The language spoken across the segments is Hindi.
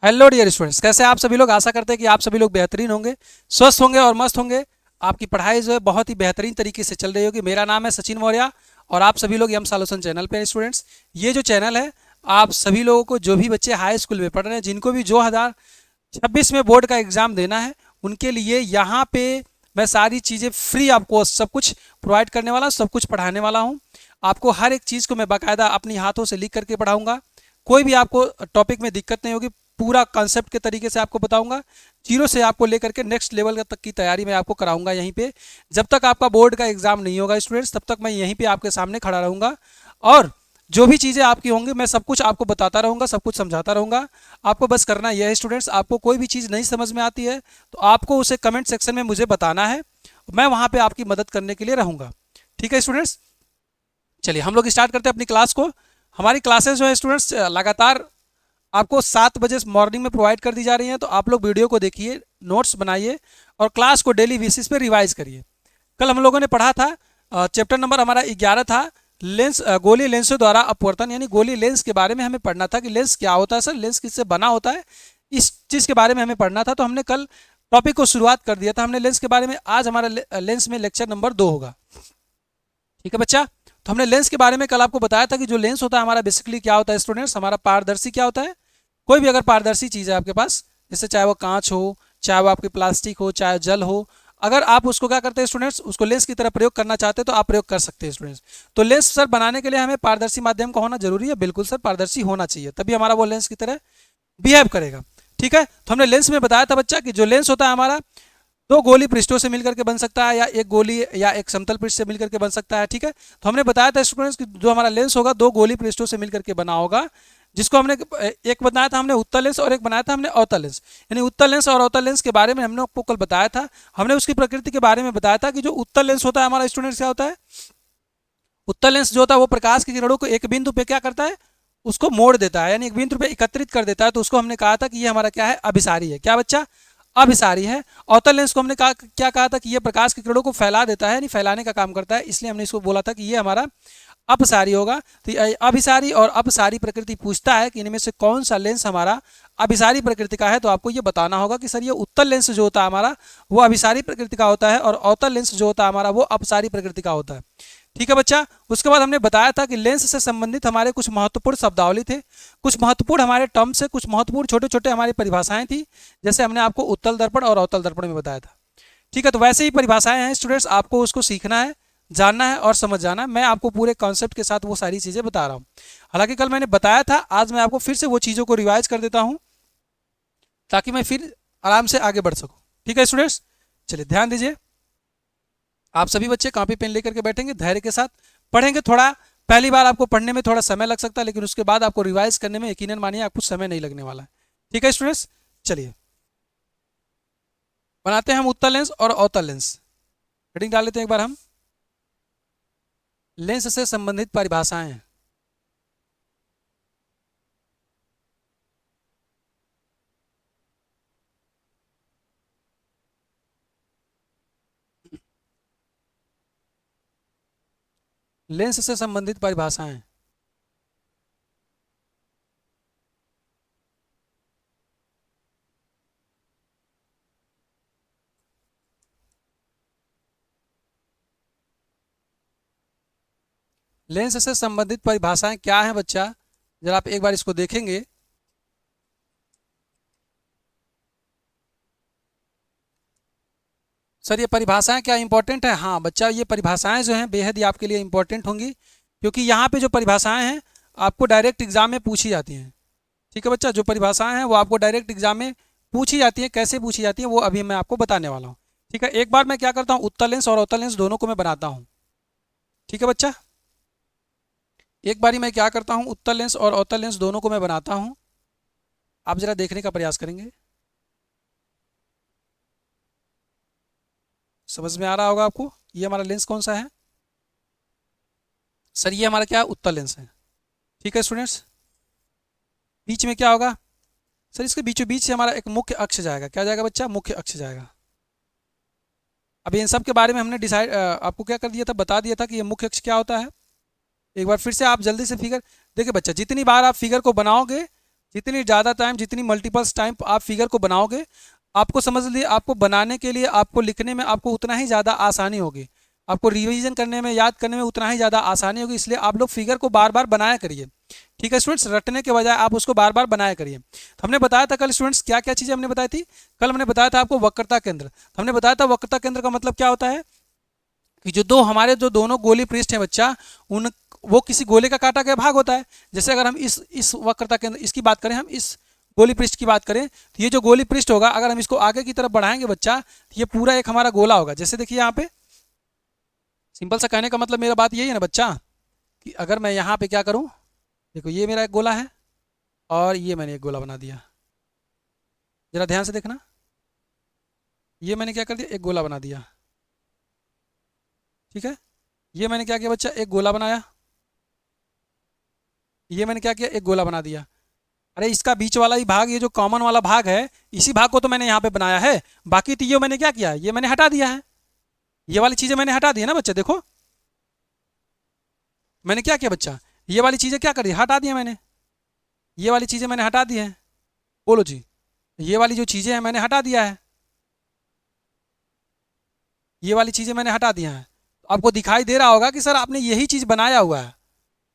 हेलो डियर स्टूडेंट्स, कैसे आप सभी लोग। आशा करते हैं कि आप सभी लोग बेहतरीन होंगे, स्वस्थ होंगे और मस्त होंगे। आपकी पढ़ाई जो है बहुत ही बेहतरीन तरीके से चल रही होगी। मेरा नाम है सचिन मौर्य और आप सभी लोग यम सॉल्यूशन चैनल पे हैं। स्टूडेंट्स, ये जो चैनल है, आप सभी लोगों को, जो भी बच्चे हाई स्कूल में पढ़ रहे हैं, जिनको भी 2026 में बोर्ड का एग्जाम देना है, उनके लिए यहाँ पे मैं सारी चीज़ें फ्री आपको सब कुछ प्रोवाइड करने वाला हूँ, सब कुछ पढ़ाने वाला हूँ। आपको हर एक चीज़ को मैं बाकायदा अपनी हाथों से लिख करके पढ़ाऊंगा। कोई भी आपको टॉपिक में दिक्कत नहीं होगी। पूरा कॉन्सेप्ट के तरीके से आपको बताऊंगा। जीरो से आपको लेकर के नेक्स्ट लेवल तक की तैयारी मैं आपको कराऊंगा यहीं पे। जब तक आपका बोर्ड का एग्जाम नहीं होगा स्टूडेंट्स, तब तक मैं यहीं पे आपके सामने खड़ा रहूंगा और जो भी चीज़ें आपकी होंगी मैं सब कुछ आपको बताता रहूंगा, सब कुछ समझाता रहूंगा। आपको बस करना यह है स्टूडेंट्स, आपको कोई भी चीज़ नहीं समझ में आती है तो आपको उसे कमेंट सेक्शन में मुझे बताना है। मैं वहाँ पे आपकी मदद करने के लिए रहूंगा। ठीक है स्टूडेंट्स, चलिए हम लोग स्टार्ट करते हैं अपनी क्लास को। हमारी क्लासेस जो है स्टूडेंट्स लगातार आपको 7 बजे मॉर्निंग में प्रोवाइड कर दी जा रही हैं। तो आप लोग वीडियो को देखिए, नोट्स बनाइए और क्लास को डेली बेसिस पे रिवाइज करिए। कल हम लोगों ने पढ़ा था चैप्टर नंबर हमारा 11 था, लेंस गोली लेंसों द्वारा अपवर्तन, यानी गोली लेंस के बारे में हमें पढ़ना था कि लेंस क्या होता है सर, लेंस किससे बना होता है, इस चीज़ के बारे में हमें पढ़ना था। तो हमने कल टॉपिक को शुरुआत कर दिया था हमने लेंस के बारे में। आज हमारा लेंस में लेक्चर नंबर 2 होगा। ठीक है बच्चा, तो हमने लेंस के बारे में कल आपको बताया था कि जो लेंस होता है हमारा बेसिकली क्या होता है स्टूडेंट्स, हमारा पारदर्शी क्या होता है। कोई भी अगर पारदर्शी चीज़ है आपके पास, जैसे चाहे वो कांच हो, चाहे वो आपकी प्लास्टिक हो, चाहे जल हो, अगर आप उसको क्या करते हैं स्टूडेंट्स, उसको लेंस की तरह प्रयोग करना चाहते हैं तो आप प्रयोग कर सकते हैं स्टूडेंट्स। तो लेंस सर बनाने के लिए हमें पारदर्शी माध्यम का होना जरूरी है। बिल्कुल सर, पारदर्शी होना चाहिए, तभी हमारा वो लेंस की तरह बिहेव करेगा। ठीक है, तो हमने लेंस में बताया था बच्चा कि जो लेंस होता है हमारा, दो गोली पृष्ठों से मिलकर के बन सकता है, या एक गोली या एक समतल पृष्ठ से मिलकर के बन सकता है। ठीक है, तो हमने बताया था स्टूडेंट्स कि जो हमारा लेंस होगा दो गोली पृष्ठों से मिलकर के बना होगा, जिसको हमने एक बनाया था हमने उत्तल लेंस और एक बनाया था हमने अवतल लेंस। यानी उत्तल लेंस और अवतल लेंस के बारे में हमने आपको कल बताया था। हमने उसकी प्रकृति के बारे में बताया था कि जो उत्तल लेंस होता है हमारा स्टूडेंट्स क्या होता है, उत्तल लेंस जो होता है वो प्रकाश की किरणों को एक बिंदु पे क्या करता है, उसको मोड़ देता है, यानी एक बिंदु पे एकत्रित कर देता है। तो उसको हमने कहा था कि ये हमारा क्या है, अभिसारी है। क्या बच्चा, अभिसारी है। अवतल लेंस को हमने कहा, क्या कहा था कि ये प्रकाश की किरणों को फैला देता है, यानी फैलाने का काम करता है, इसलिए हमने इसको बोला था कि ये हमारा अपसारी होगा। तो अभिसारी और अपसारी प्रकृति पूछता है कि इनमें से कौन सा लेंस हमारा अभिसारी प्रकृति का है, तो आपको ये बताना होगा कि सर ये उत्तल लेंस जो होता है हमारा वो अभिसारी प्रकृति का होता है और अवतल लेंस जो होता है हमारा वो अपसारी प्रकृति का होता है। ठीक है बच्चा, उसके बाद हमने बताया था कि लेंस से संबंधित हमारे कुछ महत्वपूर्ण शब्दावली थे, कुछ महत्वपूर्ण हमारे टर्म से, कुछ महत्वपूर्ण छोटे छोटे हमारी परिभाषाएं थी, जैसे हमने आपको उत्तल दर्पण और अवतल दर्पण में बताया था। ठीक है, तो वैसे ही परिभाषाएं हैं स्टूडेंट्स, आपको उसको सीखना है, जानना है और समझ जाना है। मैं आपको पूरे कॉन्सेप्ट के साथ वो सारी चीज़ें बता रहा हूँ। हालांकि कल मैंने बताया था, आज मैं आपको फिर से वो चीज़ों को रिवाइज कर देता हूँ ताकि मैं फिर आराम से आगे बढ़ सकूँ। ठीक है स्टूडेंट्स, चलिए ध्यान दीजिए। आप सभी बच्चे कॉपी पेन लेकर के बैठेंगे, धैर्य के साथ पढ़ेंगे। थोड़ा पहली बार आपको पढ़ने में थोड़ा समय लग सकता है, लेकिन उसके बाद आपको रिवाइज करने में यकीनन मानिए आपको समय नहीं लगने वाला है। ठीक है स्टूडेंट्स, चलिए बनाते हैं हम उत्तल लेंस और अवतल लेंस। हेडिंग डाल लेते हैं एक बार हम, लेंस से संबंधित परिभाषाएं। लेंस से संबंधित परिभाषाएं। लेंस से संबंधित परिभाषाएं क्या हैं बच्चा, जरा आप एक बार इसको देखेंगे। सर ये परिभाषाएं क्या इंपॉर्टेंट है? हाँ बच्चा, ये परिभाषाएं जो हैं बेहद ही आपके लिए इंपॉर्टेंट होंगी, क्योंकि यहाँ पे जो परिभाषाएं हैं आपको डायरेक्ट एग्जाम में पूछी जाती हैं। ठीक है बच्चा, जो परिभाषाएं हैं वो आपको डायरेक्ट एग्जाम में पूछी जाती हैं। कैसे पूछी जाती हैं वो अभी मैं आपको बताने वाला हूँ। ठीक है, एक बार मैं क्या करता हूँ, उत्तल लेंस और अवतल लेंस दोनों को मैं बनाता हूँ। ठीक है बच्चा, एक बारी मैं क्या करता हूँ, उत्तल लेंस और अवतल लेंस दोनों को मैं बनाता हूँ। आप जरा देखने का प्रयास करेंगे, समझ में आ रहा होगा आपको। ये हमारा लेंस कौन सा है सर, ये हमारा क्या है, उत्तल लेंस है। ठीक है स्टूडेंट्स, बीच में क्या होगा सर, इसके बीचों बीच से हमारा एक मुख्य अक्ष जाएगा। क्या जाएगा बच्चा, मुख्य अक्ष जाएगा। अब इन सब के बारे में हमने डिसाइड आपको क्या कर दिया था, बता दिया था कि ये मुख्य अक्ष क्या होता है। एक बार फिर से आप जल्दी से फिगर देखिए बच्चा, जितनी बार आप फिगर को बनाओगे, जितनी ज़्यादा टाइम, जितनी मल्टीपल्स टाइम आप फिगर को बनाओगे, आपको समझ लीजिए आपको बनाने के लिए, आपको लिखने में आपको उतना ही ज़्यादा आसानी होगी, आपको रिवीजन करने में, याद करने में उतना ही ज़्यादा आसानी होगी। इसलिए आप लोग फिगर को बार बार बनाया करिए, ठीक है स्टूडेंट्स, रटने के बजाय आप उसको बार बार बनाया करिए। तो हमने बताया था कल स्टूडेंट्स क्या क्या चीज़ें हमने बताई थी। कल हमने बताया था आपको वक्रता केंद्र। तो हमने बताया था वक्रता केंद्र का मतलब क्या होता है कि जो हमारे जो दोनों गोली पृष्ठ हैं बच्चा, उन वो किसी गोले का काटा गया भाग होता है। जैसे अगर हम इस वक्रता केंद्र इसकी बात करें, हम इस गोली पृष्ठ की बात करें, तो ये जो गोली पृष्ठ होगा, अगर हम इसको आगे की तरफ बढ़ाएंगे बच्चा, तो ये पूरा एक हमारा गोला होगा। जैसे देखिए यहाँ पे सिंपल सा कहने का मतलब मेरा बात यही है ना बच्चा, कि अगर मैं यहाँ पे क्या करूँ, देखो ये मेरा एक गोला है और ये मैंने एक गोला बना दिया, जरा ध्यान से देखना, ये मैंने क्या कर दिया, एक गोला बना दिया, ठीक है। ये मैंने क्या किया बच्चा, एक गोला बनाया, ये मैंने क्या किया, एक गोला बना दिया। अरे इसका बीच वाला ही भाग, ये जो कॉमन वाला भाग है, इसी भाग को तो मैंने यहाँ पे बनाया है। बाकी तो ये मैंने क्या किया, ये मैंने हटा दिया है, ये वाली चीज़ें मैंने हटा दी है ना बच्चा। देखो मैंने क्या किया बच्चा, ये वाली चीज़ें क्या कर दी, हटा दी है मैंने, ये वाली चीज़ें मैंने हटा दी है। बोलो जी, ये वाली जो चीज़ें हैं मैंने हटा दिया है, ये वाली चीज़ें मैंने हटा दिया है। तो आपको दिखाई दे रहा होगा कि सर आपने यही चीज़ बनाया हुआ है,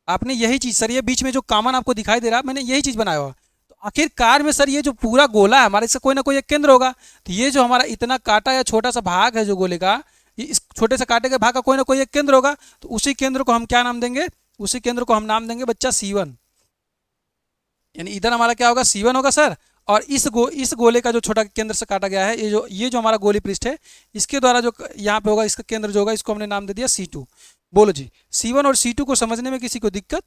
आपने यही चीज़, सर ये बीच में जो कॉमन आपको दिखाई दे रहा है, मैंने यही चीज़ बनाया हुआ। तो आखिरकार में सर ये जो पूरा गोला है हमारे, इसका कोई ना कोई एक केंद्र होगा। तो ये जो हमारा इतना काटा या छोटा सा भाग है जो गोले का, इस छोटे से काटे के भाग का कोई ना कोई एक केंद्र होगा। तो उसी केंद्र को हम क्या नाम देंगे, उसी केंद्र को हम नाम देंगे बच्चा C1। यानी इधर हमारा क्या होगा, C1 होगा सर। और इस गोले का जो छोटा केंद्र से काटा गया है, ये जो हमारा गोली पृष्ठ है, इसके द्वारा जो यहाँ पे होगा, इसका केंद्र जो होगा, इसको हमने नाम दे दिया C2। बोलो जी, C1 और C2 को समझने में किसी को दिक्कत?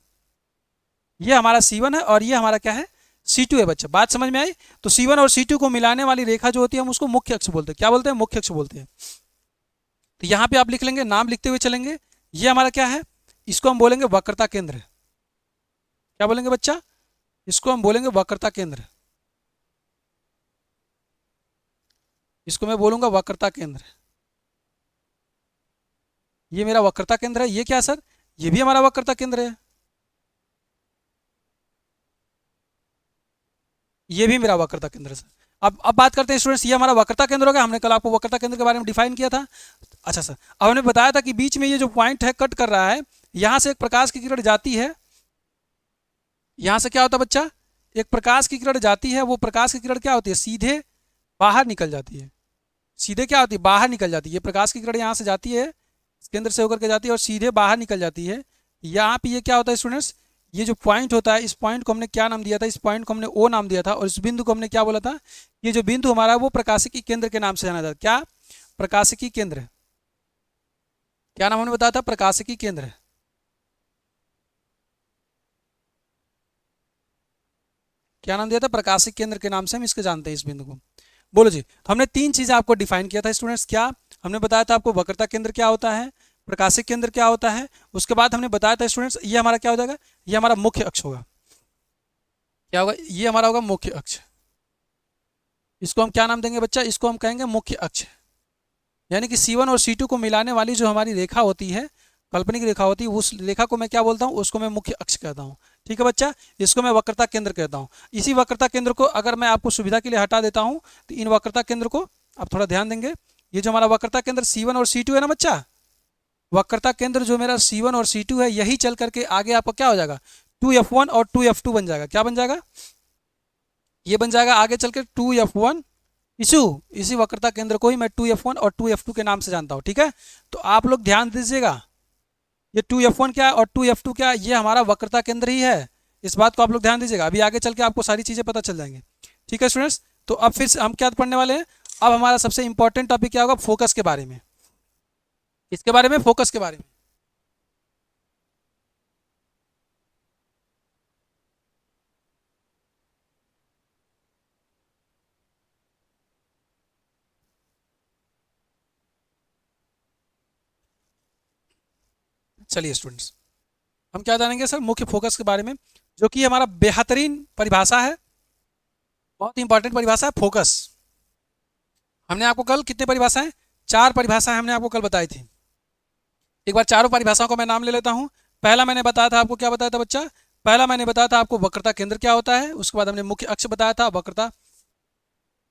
ये हमारा C1 है और ये हमारा क्या है, C2 है बच्चा। बात समझ में आई? तो C1 और C2 को मिलाने वाली रेखा जो होती है, हम उसको मुख्य अक्ष बोलते हैं। क्या बोलते हैं, मुख्य अक्ष बोलते हैं। तो यहाँ पे आप लिख लेंगे, नाम लिखते हुए चलेंगे। ये हमारा क्या है, इसको हम बोलेंगे वक्रता केंद्र। क्या बोलेंगे बच्चा, इसको हम बोलेंगे वक्रता केंद्र, इसको मैं बोलूंगा वक्रता केंद्र। ये मेरा वक्रता केंद्र है। ये क्या सर, ये भी हमारा वक्रता केंद्र है, ये भी मेरा वक्रता केंद्र है सर। अब बात करते हैं स्टूडेंट्स, ये हमारा वक्रता केंद्र हो गया। हमने कल आपको वक्रता केंद्र के बारे में डिफाइन किया था। अच्छा सर, अब हमने बताया था कि बीच में ये जो पॉइंट है कट कर रहा है, यहाँ से एक प्रकाश की किरण जाती है। यहाँ से क्या होता है बच्चा, एक प्रकाश की किरण जाती है। वो प्रकाश की किरण क्या होती है, सीधे बाहर निकल जाती है। सीधे क्या होती है, बाहर निकल जाती है। ये प्रकाश की किरण यहाँ से जाती है, केंद्र से होकर के जाती है और सीधे बाहर निकल जाती है। यहाँ पे ये क्या होता है स्टूडेंट्स, ये जो पॉइंट होता है, इस पॉइंट को हमने क्या नाम दिया था, इस पॉइंट को हमने O नाम दिया था। और इस बिंदु को हमने क्या बोला था, ये जो बिंदु हमारा है वो प्रकाशिकी केंद्र के नाम से जाना जाता है। क्या, प्रकाशिकी केंद्र। क्या नाम हमने बताया था, प्रकाशिकी केंद्र। क्या नाम दिया था, प्रकाशिक केंद्र के नाम से हम इसके जानते हैं इस बिंदु को। बोलो जी, तो हमने तीन चीजें आपको डिफाइन किया था स्टूडेंट्स। क्या हमने बताया था आपको, वक्रता केंद्र क्या होता है, प्रकाशिक केंद्र क्या होता है। उसके बाद हमने बताया था स्टूडेंट्स, ये हमारा क्या हो जाएगा, ये हमारा मुख्य अक्ष होगा। क्या होगा, ये हमारा होगा मुख्य अक्ष। इसको हम क्या नाम देंगे बच्चा, इसको हम कहेंगे मुख्य अक्ष। यानी कि C1 और C2 को मिलाने वाली जो हमारी रेखा होती है, काल्पनिक रेखा होती है, उस रेखा को मैं क्या बोलता हूँ, उसको मैं मुख्य अक्ष कहता हूँ। ठीक है बच्चा, इसको मैं वक्रता केंद्र कहता हूँ। इसी वक्रता केंद्र को अगर मैं आपको सुविधा के लिए हटा देता हूँ, तो इन वक्रता केंद्र को आप थोड़ा ध्यान देंगे। ये जो हमारा वक्रता केंद्र C1 और C2 है ना बच्चा, वक्रता केंद्र जो मेरा C1 और C2 है, यही चल करके आगे आपका क्या हो जाएगा, 2F1 और 2F2 बन जाएगा। क्या बन जाएगा, ये बन जाएगा आगे चल के 2F1 इसी वक्रता केंद्र को ही मैं 2F1 और 2F2 के नाम से जानता हूँ। ठीक है, तो आप लोग ध्यान दीजिएगा, ये 2F1 क्या है और 2F2 क्या है, ये हमारा वक्रता केंद्र ही है। इस बात को आप लोग ध्यान दीजिएगा, अभी आगे चल के आपको सारी चीज़ें पता चल जाएंगी। ठीक है स्टूडेंट्स, तो अब फिर से हम क्या पढ़ने वाले हैं, अब हमारा सबसे इंपॉर्टेंट टॉपिक क्या होगा, फोकस के बारे में। किसके बारे में, फोकस के बारे में। चलिए स्टूडेंट्स, हम क्या जानेंगे सर, मुख्य फोकस के बारे में, जो कि हमारा बेहतरीन परिभाषा है, बहुत इंपॉर्टेंट परिभाषा है फोकस। हमने आपको कल कितने परिभाषाएं, 4 परिभाषाएं हमने आपको कल बताई थी। एक बार चारों परिभाषाओं को मैं नाम ले लेता हूं। पहला मैंने बताया था आपको, क्या बताया था बच्चा, पहला मैंने बताया था आपको वक्रता केंद्र क्या होता है, उसके बाद हमने मुख्य अक्ष बताया था, वक्रता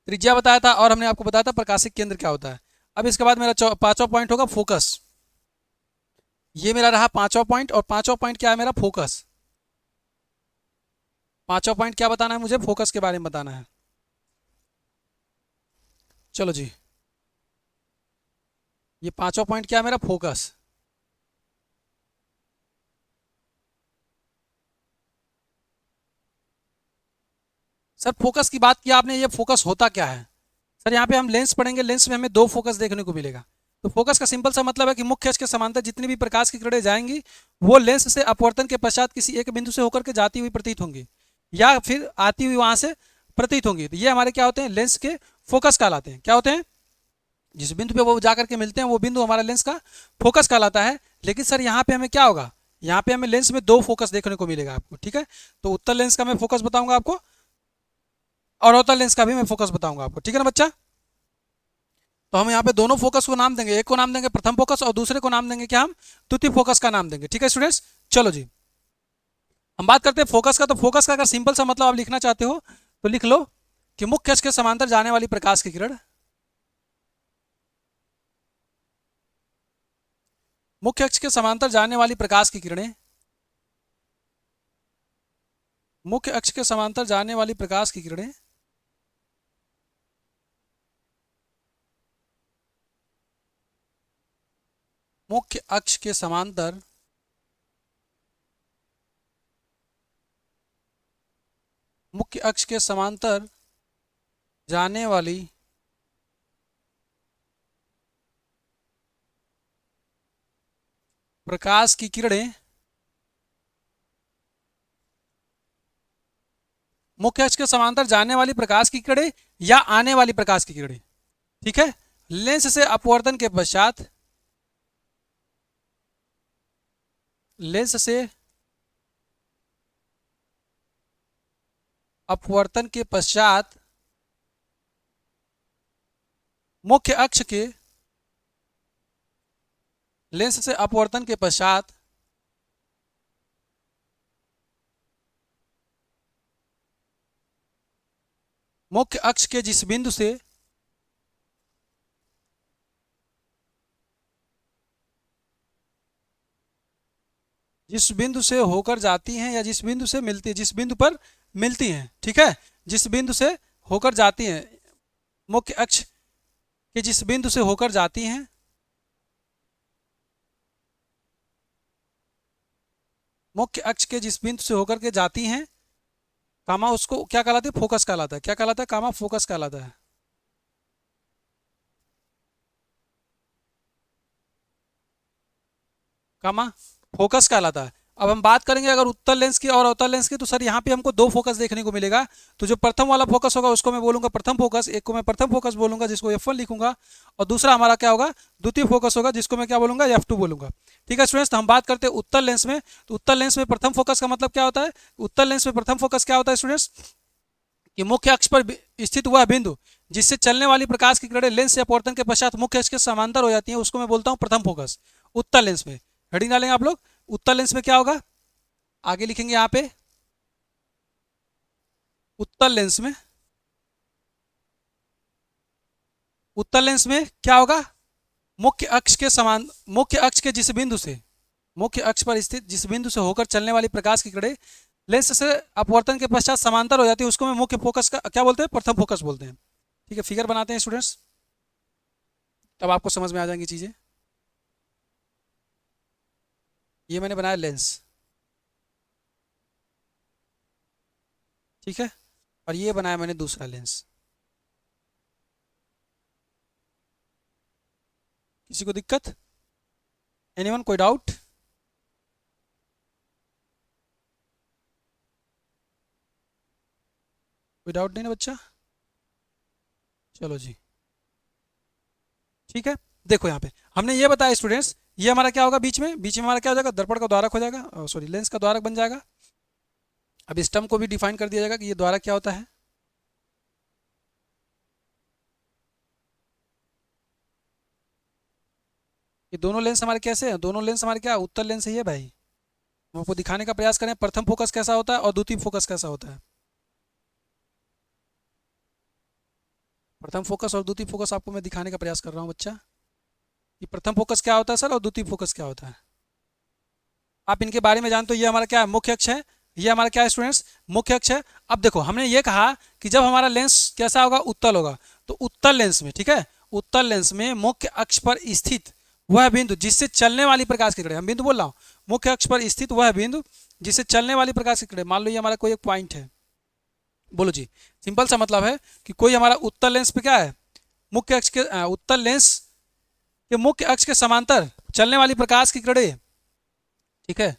त्रिज्या बताया था, और हमने आपको बताया था प्रकाशिक केंद्र क्या होता है। अब इसके बाद मेरा पांचवा पॉइंट होगा फोकस। ये मेरा रहा पांचवा पॉइंट, और पांचवा पॉइंट क्या है मेरा, फोकस। पांचवा पॉइंट क्या बताना है मुझे, फोकस के बारे में बताना है। चलो जी, ये पांचवा पॉइंट क्या है मेरा, फोकस। सर फोकस की बात की आपने, ये फोकस होता क्या है। सर यहाँ पे हम लेंस पढ़ेंगे, लेंस में हमें दो फोकस देखने को मिलेगा। तो फोकस का सिंपल सा मतलब है कि मुख्य अक्ष के समांतर जितनी भी प्रकाश की किरणें जाएंगी वो लेंस से अपवर्तन के पश्चात किसी एक बिंदु से होकर के जाती हुई प्रतीत होंगी, या फिर आती हुई वहां से प्रतीत होंगी। तो ये हमारे क्या होते हैं, लेंस के फोकस कहलाते हैं। क्या होते हैं, जिस बिंदु पे वो जाकर के मिलते हैं वो बिंदु हमारा लेंस का फोकस कहलाता है। लेकिन सर यहाँ पे हमें क्या होगा, यहाँ पे हमें लेंस में दो फोकस देखने को मिलेगा आपको, ठीक है। तो उत्तल लेंस का मैं फोकस बताऊंगा आपको, और अवतल लेंस का भी मैं फोकस बताऊंगा आपको, ठीक है ना बच्चा। तो हम यहाँ पे दोनों फोकस को नाम देंगे, एक को नाम देंगे प्रथम फोकस और दूसरे को नाम देंगे क्या, हम द्वितीय फोकस का नाम देंगे, ठीक है स्टूडेंट्स। चलो जी, हम बात करते हैं फोकस का। तो फोकस का अगर सिंपल सा मतलब आप लिखना चाहते हो तो लिख लो कि मुख्य अक्ष के समांतर जाने वाली प्रकाश की किरण, मुख्य अक्ष के समांतर जाने वाली प्रकाश की किरणें, मुख्य अक्ष के समांतर जाने वाली प्रकाश की किरणें मुख्य अक्ष के समांतर मुख्य अक्ष के समांतर जाने वाली प्रकाश की किरणें मुख्य अक्ष के समांतर जाने वाली प्रकाश की किरणें या आने वाली प्रकाश की किरणें, ठीक है। लेंस से अपवर्तन के पश्चात, लेंस से अपवर्तन के पश्चात मुख्य अक्ष के, लेंस से अपवर्तन के पश्चात मुख्य अक्ष के जिस बिंदु से जिस बिंदु से होकर जाती हैं, या जिस बिंदु से मिलती है, जिस बिंदु पर मिलती हैं, ठीक है, जिस बिंदु से होकर जाती हैं, मुख्य अक्ष के जिस बिंदु से होकर जाती हैं, मुख्य अक्ष के जिस बिंदु से होकर के जाती हैं, कामा, उसको क्या कहलाता है, फोकस कहलाता है। क्या कहलाता है, कामा फोकस कहलाता है। कामा फोकस कहलाता है। अब हम बात करेंगे अगर उत्तल लेंस की और अवतल लेंस की, तो सर यहाँ पे हमको दो फोकस देखने को मिलेगा। तो जो प्रथम वाला फोकस होगा उसको मैं बोलूंगा प्रथम फोकस, एक को मैं प्रथम फोकस बोलूंगा जिसको F1 लिखूंगा, और दूसरा हमारा क्या होगा, द्वितीय फोकस होगा जिसको मैं क्या बोलूंगा, F2 बोलूंगा। ठीक है स्टूडेंट्स, तो हम बात करते हैं उत्तल लेंस में। तो उत्तल लेंस में प्रथम फोकस का मतलब क्या होता है, उत्तल लेंस में प्रथम फोकस क्या होता है स्टूडेंट्स, कि मुख्य अक्ष पर स्थित हुआ बिंदु जिससे चलने वाली प्रकाश की किरणें लेंस से अपवर्तन के पश्चात मुख्य अक्ष के समांतर हो जाती है, उसको मैं बोलता हूँ प्रथम फोकस। उत्तल लेंस में हेडिंग डालेंगे आप लोग, उत्तल लेंस में क्या होगा, आगे लिखेंगे यहाँ पे, उत्तल लेंस में, उत्तल लेंस में क्या होगा, मुख्य अक्ष के समान, मुख्य अक्ष के जिस बिंदु से, मुख्य अक्ष पर स्थित जिस बिंदु से होकर चलने वाली प्रकाश की किरणें लेंस से अपवर्तन के पश्चात समांतर हो जाती है, उसको मैं मुख्य फोकस का क्या बोलते हैं, प्रथम फोकस बोलते हैं। ठीक है, फिगर बनाते हैं स्टूडेंट्स, तब आपको समझ में आ जाएंगी चीजें। ये मैंने बनाया लेंस, ठीक है, और ये बनाया मैंने दूसरा लेंस। किसी को दिक्कत, एनीवन, कोई डाउट, कोई डाउट नहीं ना बच्चा। चलो जी, ठीक है। देखो यहाँ पे हमने ये बताया स्टूडेंट्स, ये हमारा क्या होगा, बीच में, बीच में हमारा क्या हो जाएगा, दर्पण का द्वारक हो जाएगा, सॉरी लेंस का द्वारक बन जाएगा। अब इस टर्म को भी डिफाइन कर दिया जाएगा कि ये द्वारक क्या होता है। ये दोनों लेंस हमारे कैसे हैं, दोनों लेंस हमारे क्या उत्तल लेंस ही है भाई, हम आपको दिखाने का प्रयास करें प्रथम फोकस कैसा होता है और द्वितीय फोकस कैसा होता है। प्रथम फोकस और द्वितीय फोकस आपको मैं दिखाने का प्रयास कर रहा हूँ बच्चा, कि प्रथम फोकस क्या होता है सर और द्वितीय फोकस क्या होता है। आप इनके बारे में जानते हो। ये हमारा क्या है, मुख्य अक्ष है। ये हमारा क्या है स्टूडेंट्स, मुख्य अक्ष है। अब देखो हमने ये कहा कि जब हमारा लेंस कैसा होगा, उत्तल होगा, तो उत्तल लेंस में, ठीक है, उत्तल लेंस में मुख्य अक्ष पर स्थित वह बिंदु जिससे चलने वाली प्रकाश की किरणें, हम बिंदु बोल रहा हूँ, मुख्य अक्ष पर स्थित वह बिंदु जिससे चलने वाली प्रकाश की किरणें, मान लो ये हमारा कोई एक पॉइंट है, बोलो जी, सिंपल सा मतलब है कि कोई हमारा उत्तल लेंस पे क्या है, मुख्य अक्ष के उत्तल लेंस के मुख्य अक्ष के समांतर चलने वाली प्रकाश की किरणें, ठीक है,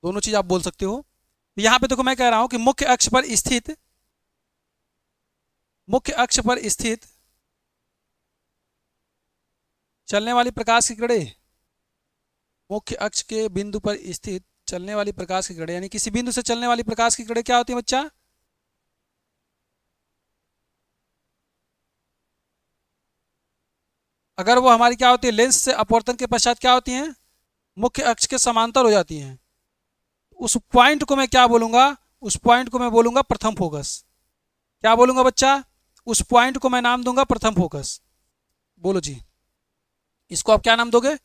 दोनों चीज आप बोल सकते हो। यहां पे देखो मैं कह रहा हूं कि मुख्य अक्ष पर स्थित चलने वाली प्रकाश की किरणें, मुख्य अक्ष के बिंदु पर स्थित चलने वाली प्रकाश की किरणें, यानी किसी बिंदु से चलने वाली प्रकाश की किरणें क्या होती है बच्चा, अगर वो हमारी क्या होती है, लेंस से अपवर्तन के पश्चात क्या होती हैं, मुख्य अक्ष के समांतर हो जाती हैं। उस पॉइंट को मैं क्या बोलूंगा, उस पॉइंट को मैं बोलूंगा प्रथम फोकस। क्या बोलूंगा बच्चा, उस पॉइंट को मैं नाम दूंगा प्रथम फोकस। बोलो जी, इसको आप क्या नाम दोगे,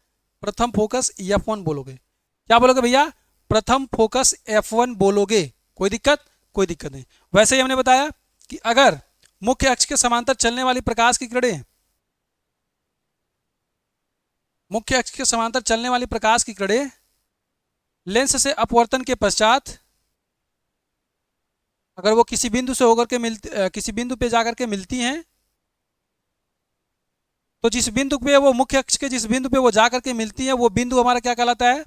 प्रथम फोकस F1 बोलोगे। क्या बोलोगे भैया, प्रथम फोकस F1 बोलोगे। कोई दिक्कत, कोई दिक्कत नहीं। वैसे ही हमने बताया कि अगर मुख्य अक्ष के समांतर चलने वाली प्रकाश की किरणें, मुख्य अक्ष के समांतर चलने वाली प्रकाश की किरणें लेंस से अपवर्तन के पश्चात अगर वो किसी बिंदु से होकर के किसी बिंदु पे जाकर के मिलती हैं, तो जिस बिंदु पे वो मुख्य अक्ष के जिस बिंदु पे वो जाकर के मिलती है, वो बिंदु हमारा क्या कहलाता है,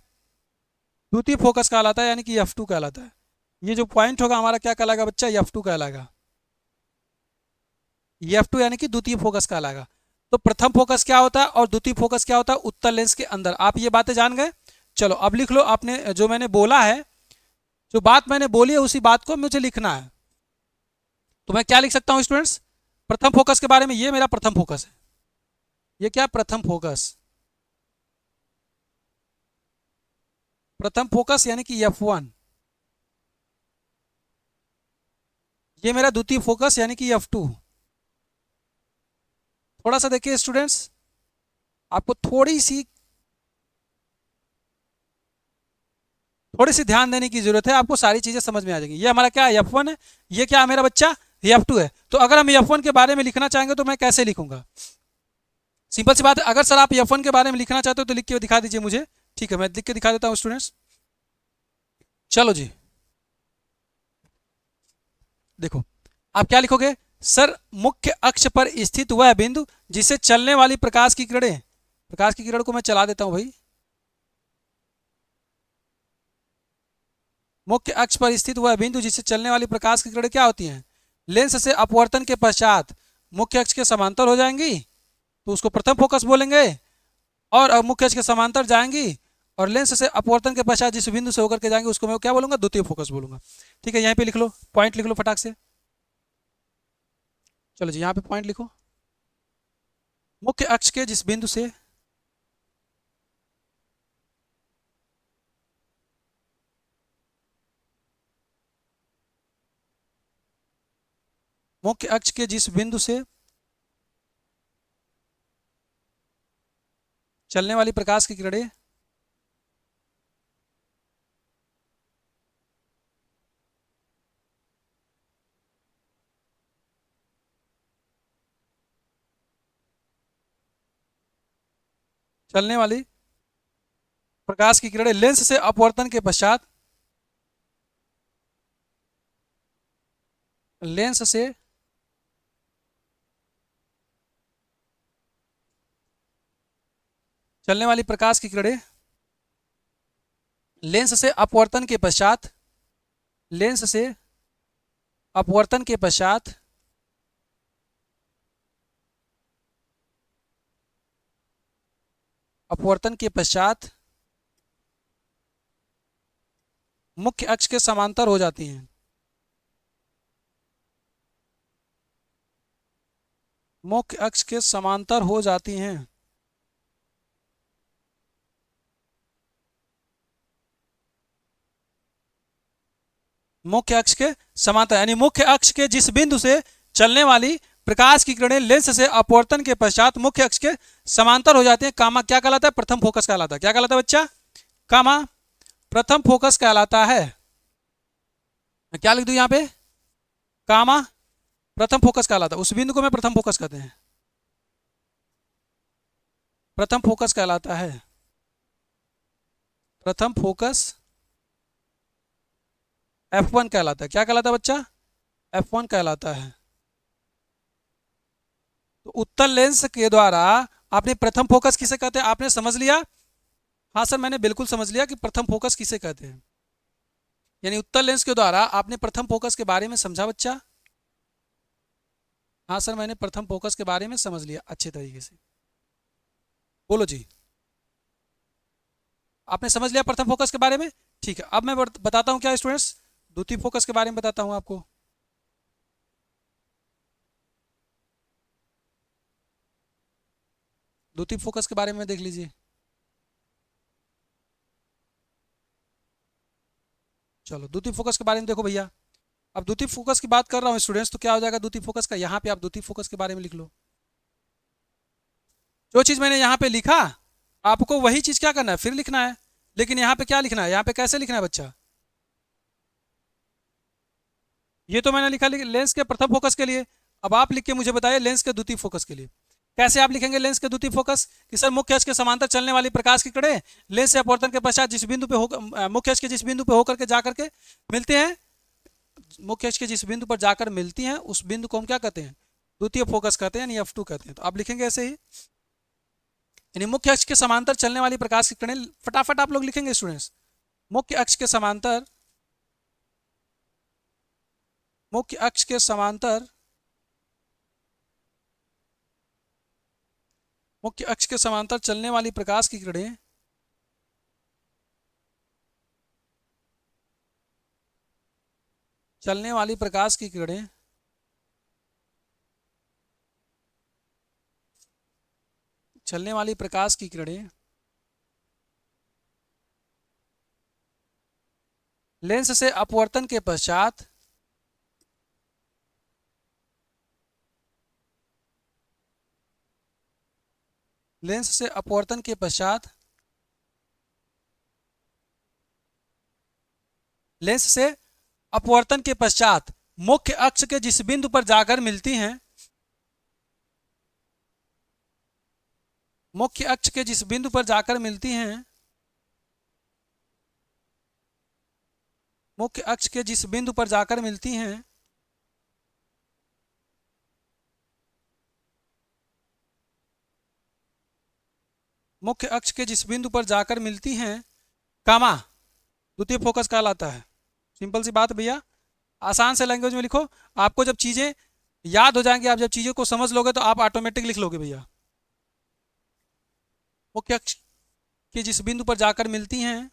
द्वितीय फोकस कहलाता है, यानी कि F2 कहलाता है। ये जो पॉइंट होगा हमारा क्या कहलाएगा बच्चा, F2 कहलाएगा। F2 यानी कि द्वितीय फोकस कहलाएगा। तो प्रथम फोकस क्या होता है और द्वितीय फोकस क्या होता है, उत्तल लेंस के अंदर। आप ये बातें जान गए। चलो अब लिख लो, आपने जो मैंने बोला है, जो बात मैंने बोली है उसी बात को मुझे लिखना है। तो मैं क्या लिख सकता हूँ स्टूडेंट्स, प्रथम फोकस के बारे में, ये मेरा प्रथम फोकस है। ये क्या, प्रथम फोकस, प्रथम फोकस यानी कि F1। ये मेरा द्वितीय फोकस यानी कि F2। थोड़ा सा देखिए स्टूडेंट्स, आपको थोड़ी सी ध्यान देने की जरूरत है, आपको सारी चीजें समझ में आ जाएंगी। ये हमारा क्या है, F1 है। ये क्या है मेरा बच्चा, F2 है। तो अगर हम F1 के बारे में लिखना चाहेंगे तो मैं कैसे लिखूंगा, सिंपल सी बात है। अगर सर आप F1 के बारे में लिखना चाहते हो तो लिख के दिखा दीजिए मुझे। ठीक है, मैं लिख के दिखा देता हूँ स्टूडेंट्स। चलो जी, देखो आप क्या लिखोगे, सर मुख्य अक्ष पर स्थित वह बिंदु जिसे चलने वाली प्रकाश की किरणें, प्रकाश की किरण को मैं चला देता हूं भाई, मुख्य अक्ष पर स्थित वह बिंदु जिससे चलने वाली प्रकाश की किरणें क्या होती हैं, लेंस से अपवर्तन के पश्चात मुख्य अक्ष के समांतर हो जाएंगी, तो उसको प्रथम फोकस बोलेंगे। और अब मुख्य अक्ष के समांतर जाएंगी और लेंस से अपवर्तन के पश्चात जिस बिंदु से होकर के जाएंगे उसको मैं क्या बोलूंगा, द्वितीय फोकस बोलूंगा। ठीक है, यहाँ पे लिख लो, पॉइंट लिख लो फटाक से। चलो जी, यहाँ पे पॉइंट लिखो, मुख्य अक्ष के जिस बिंदु से मुख्य अक्ष के जिस बिंदु से चलने वाली प्रकाश की किरणें चलने वाली प्रकाश की किरणें लेंस से अपवर्तन के पश्चात, लेंस से चलने वाली प्रकाश की किरणें लेंस से अपवर्तन के पश्चात, लेंस से अपवर्तन के पश्चात अपवर्तन के पश्चात मुख्य अक्ष के समांतर हो जाती हैं, मुख्य अक्ष के समांतर हो जाती हैं। मुख्य अक्ष के समांतर, यानी मुख्य अक्ष के जिस बिंदु से चलने वाली प्रकाश की किरणें लेंस से अपवर्तन के पश्चात मुख्य अक्ष के समांतर हो जाते हैं, कामा क्या कहलाता है? प्रथम फोकस कहलाता है। क्या कहलाता है बच्चा? कामा प्रथम फोकस कहलाता है। क्या लिख दूं यहां पे? कामा प्रथम फोकस कहलाता है। उस बिंदु को मैं प्रथम फोकस कहते हैं, प्रथम फोकस कहलाता है। प्रथम फोकस F1 कहलाता है। क्या कहलाता है बच्चा? F1 कहलाता है। तो उत्तल लेंस के द्वारा आपने प्रथम फोकस किसे कहते हैं आपने समझ लिया? हाँ सर मैंने बिल्कुल समझ लिया कि प्रथम फोकस किसे कहते हैं। यानी उत्तल लेंस के द्वारा आपने प्रथम फोकस के बारे में समझा बच्चा? हाँ सर मैंने प्रथम फोकस के बारे में समझ लिया अच्छे तरीके से। बोलो जी, आपने समझ लिया प्रथम फोकस के बारे में? ठीक है, अब मैं बताता हूँ क्या स्टूडेंट्स, द्वितीय फोकस के बारे में बताता हूँ आपको। द्वितीय फोकस के बारे में देख लीजिए। चलो द्वितीय फोकस के बारे में देखो भैया। अब द्वितीय फोकस की बात कर रहा हूँ स्टूडेंट्स, तो क्या हो जाएगा द्वितीय फोकस का? यहाँ पे आप द्वितीय फोकस के बारे में लिख लो। जो चीज मैंने यहाँ पे लिखा आपको वही चीज क्या करना है? फिर लिखना है। लेकिन यहाँ पे क्या लिखना है? यहाँ पे कैसे लिखना है बच्चा? ये तो मैंने लिखा लेंस के प्रथम फोकस के लिए। अब आप लिख के मुझे बताइए लेंस के द्वितीय फोकस के लिए कैसे आप लिखेंगे? लेंस के द्वितीय फोकस कि सर मुख्य अक्ष के समांतर चलने वाली प्रकाश की किरणें लेंस से अपवर्तन के पश्चात जिस बिंदु पे होकर मुख्य अक्ष के जिस बिंदु पे होकर के जाकर के मिलते हैं, मुख्य अक्ष के जिस बिंदु पर जाकर मिलती हैं उस बिंदु को हम क्या कहते हैं? द्वितीय फोकस कहते हैं, यानी F2 कहते हैं। तो आप लिखेंगे ऐसे ही, यानी मुख्य अक्ष के समांतर चलने वाली प्रकाश की किरणें, फटाफट आप लोग लिखेंगे स्टूडेंट्स, मुख्य अक्ष के समांतर, मुख्य अक्ष के समांतर, मुख्य अक्ष के समांतर चलने वाली प्रकाश की किरणें चलने वाली प्रकाश की किरणें चलने वाली प्रकाश की किरणें लेंस से अपवर्तन के पश्चात लेंस से अपवर्तन के पश्चात लेंस से अपवर्तन के पश्चात मुख्य अक्ष के जिस बिंदु पर जाकर मिलती हैं, मुख्य अक्ष के जिस बिंदु पर जाकर मिलती हैं, मुख्य अक्ष के जिस बिंदु पर जाकर मिलती हैं, मुख्य अक्ष के जिस बिंदु पर जाकर मिलती हैं, कामा द्वितीय फोकस कहलाता है। सिंपल सी बात भैया, आसान से लैंग्वेज में लिखो। आपको जब चीजें याद हो जाएंगी, आप जब चीजों को समझ लोगे तो आप ऑटोमेटिक लिख लोगे भैया। मुख्य अक्ष के जिस बिंदु पर जाकर मिलती हैं,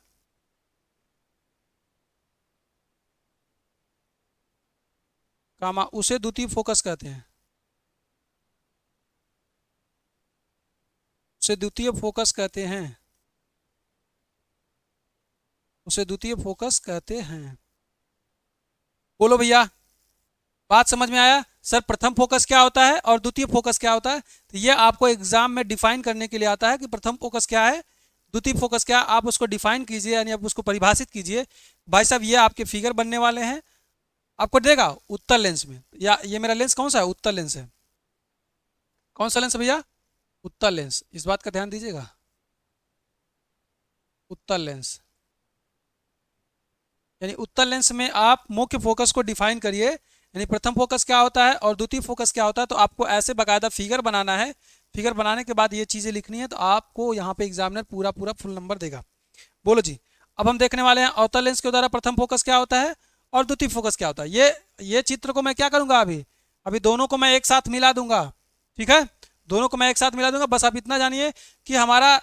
कामा उसे द्वितीय फोकस कहते हैं, उसे द्वितीय फोकस कहते हैं, उसे द्वितीय फोकस कहते हैं। बोलो भैया, बात समझ में आया? सर प्रथम फोकस क्या होता है और द्वितीय फोकस क्या होता है? तो ये आपको एग्जाम में डिफाइन करने के लिए आता है कि प्रथम फोकस क्या है, द्वितीय फोकस क्या है। आप उसको डिफाइन कीजिए, यानी आप उसको परिभाषित कीजिए। भाई साहब ये आपके फिगर बनने वाले हैं, आपको देगा उत्तल लेंस में, या ये मेरा लेंस कौन सा है? उत्तल लेंस है। कौन सा लेंस है भैया? उत्तल लेंस। इस बात का ध्यान दीजिएगा, उत्तल लेंस। यानी उत्तल लेंस में आप मुख्य फोकस को डिफाइन करिए, यानी प्रथम फोकस क्या होता है और द्वितीय फोकस क्या होता है। तो आपको ऐसे बाकायदा फिगर बनाना है। फिगर बनाने के बाद ये चीज़ें लिखनी है, तो आपको यहाँ पे एग्जामिनर पूरा पूरा फुल नंबर देगा। बोलो जी, अब हम देखने वाले हैं अवतल लेंस के द्वारा प्रथम फोकस क्या होता है और द्वितीय फोकस क्या होता है। ये चित्र को मैं क्या करूँगा, अभी अभी दोनों को मैं एक साथ मिला दूंगा। ठीक है, दोनों को मैं एक साथ मिला दूंगा। बस आप इतना जानिए कि हमारा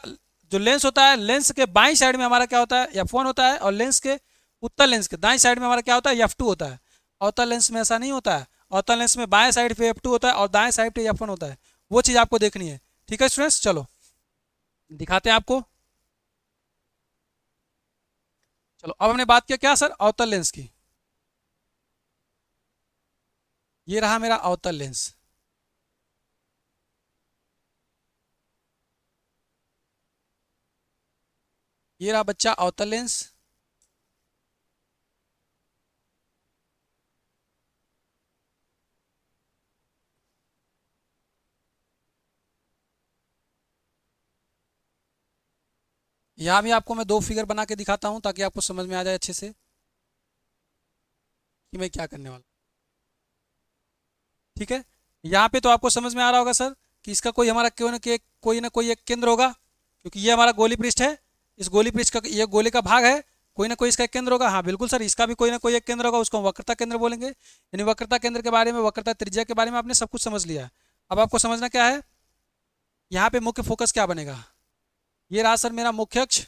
जो लेंस होता है, लेंस के बाईं साइड में हमारा क्या होता है? F1 होता है, और लेंस के उत्तल लेंस के दाएं साइड में हमारा क्या होता है? F2 होता है। अवतल लेंस में ऐसा नहीं होता है। अवतल लेंस में बाएं साइड पे F2 होता है और दाएं साइड पे F1 होता है। वो चीज़ आपको देखनी है। ठीक है स्टूडेंट्स, चलो दिखाते हैं आपको। चलो अब हमने बात किया क्या सर? अवतल लेंस की। ये रहा मेरा अवतल लेंस। ये रहा बच्चा अवतल लेंस। यहाँ भी आपको मैं दो फिगर बना के दिखाता हूँ ताकि आपको समझ में आ जाए अच्छे से कि मैं क्या करने वाला हूँ। ठीक है, यहाँ पे तो आपको समझ में आ रहा होगा सर कि इसका कोई हमारा कोई ना कोई एक केंद्र होगा, क्योंकि ये हमारा गोली पृष्ठ है। इस गोली पृष्ठ का ये गोले का भाग है, कोई ना कोई इसका एक केंद्र होगा। हाँ बिल्कुल सर, इसका भी कोई ना कोई एक केंद्र होगा, उसको हम वक्रता केंद्र बोलेंगे। यानी वक्रता केंद्र के बारे में, वक्रता त्रिज्या के बारे में आपने सब कुछ समझ लिया। अब आपको समझना क्या है, यहाँ पे मुख्य फोकस क्या बनेगा। ये रहा सर मेरा मुख्य अक्ष,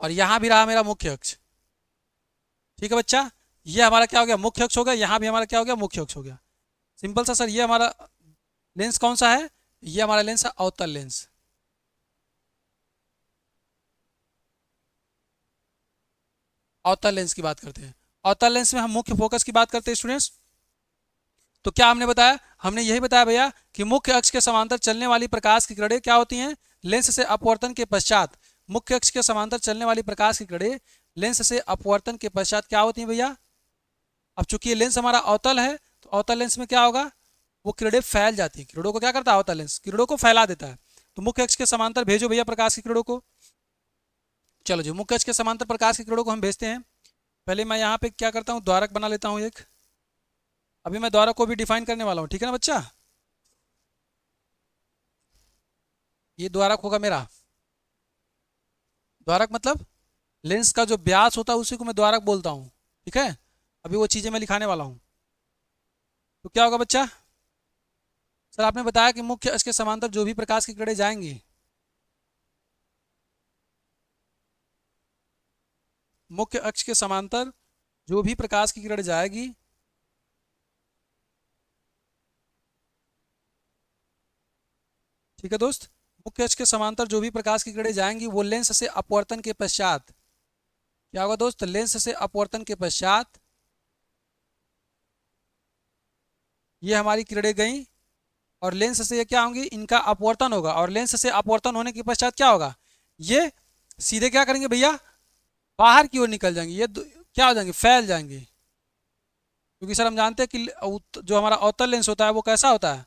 और यहाँ भी रहा मेरा मुख्य अक्ष। ठीक है बच्चा, ये हमारा क्या हो गया, मुख्य अक्ष हो गया। यहाँ भी हमारा क्या हो गया, मुख्य अक्ष हो गया। सिंपल सा सर, ये हमारा लेंस कौन सा है, ये हमारा लेंस है अवतल लेंस। अवतल लेंस की बात करते हैं। अवतल लेंस में हम मुख्य फोकस की बात करते हैं स्टूडेंट्स। तो क्या हमने बताया, हमने यही बताया भैया कि मुख्य अक्ष के समांतर चलने वाली प्रकाश की किरणें क्या होती हैं, लेंस से अपवर्तन के पश्चात। मुख्य अक्ष के समांतर चलने वाली प्रकाश की किरणें लेंस से अपवर्तन के पश्चात क्या होती हैं भैया। अब चूंकि ये लेंस हमारा अवतल है, तो अवतल लेंस में क्या होगा, वो किरणें फैल जाती हैं। किरणों को क्या करता है अवतल लेंस, किरणों को फैला देता है। तो मुख्य अक्ष के समांतर भेजो भैया प्रकाश की किरणों को। चलो जी, मुख्य अक्ष के समांतर प्रकाश की किरणों को हम भेजते हैं। पहले मैं यहाँ पे क्या करता हूँ, द्वारक बना लेता हूँ एक। अभी मैं द्वारक को भी डिफाइन करने वाला हूँ, ठीक है ना बच्चा। ये द्वारक होगा मेरा। द्वारक मतलब लेंस का जो व्यास होता है उसी को मैं द्वारक बोलता हूँ। ठीक है, अभी वो चीज़ें मैं लिखाने वाला हूँ। तो क्या होगा बच्चा, सर आपने बताया कि मुख्य अक्ष के समांतर जो भी प्रकाश की किरणें जाएंगी, मुख्य अक्ष के समांतर जो भी प्रकाश की किरण जाएगी, ठीक है दोस्त, मुख्य अक्ष के समांतर जो भी प्रकाश की किरणें जाएंगी वो लेंस से अपवर्तन के पश्चात क्या होगा दोस्त, लेंस से अपवर्तन के पश्चात ये हमारी किरणें गई, और लेंस से ये क्या होंगी, इनका अपवर्तन होगा। और लेंस से अपवर्तन होने के पश्चात क्या होगा, ये सीधे क्या करेंगे भैया, बाहर की ओर निकल जाएंगे। ये क्या हो जाएंगे, फैल जाएंगे। क्योंकि सर हम जानते हैं कि जो हमारा अवतल लेंस होता है वो कैसा होता है,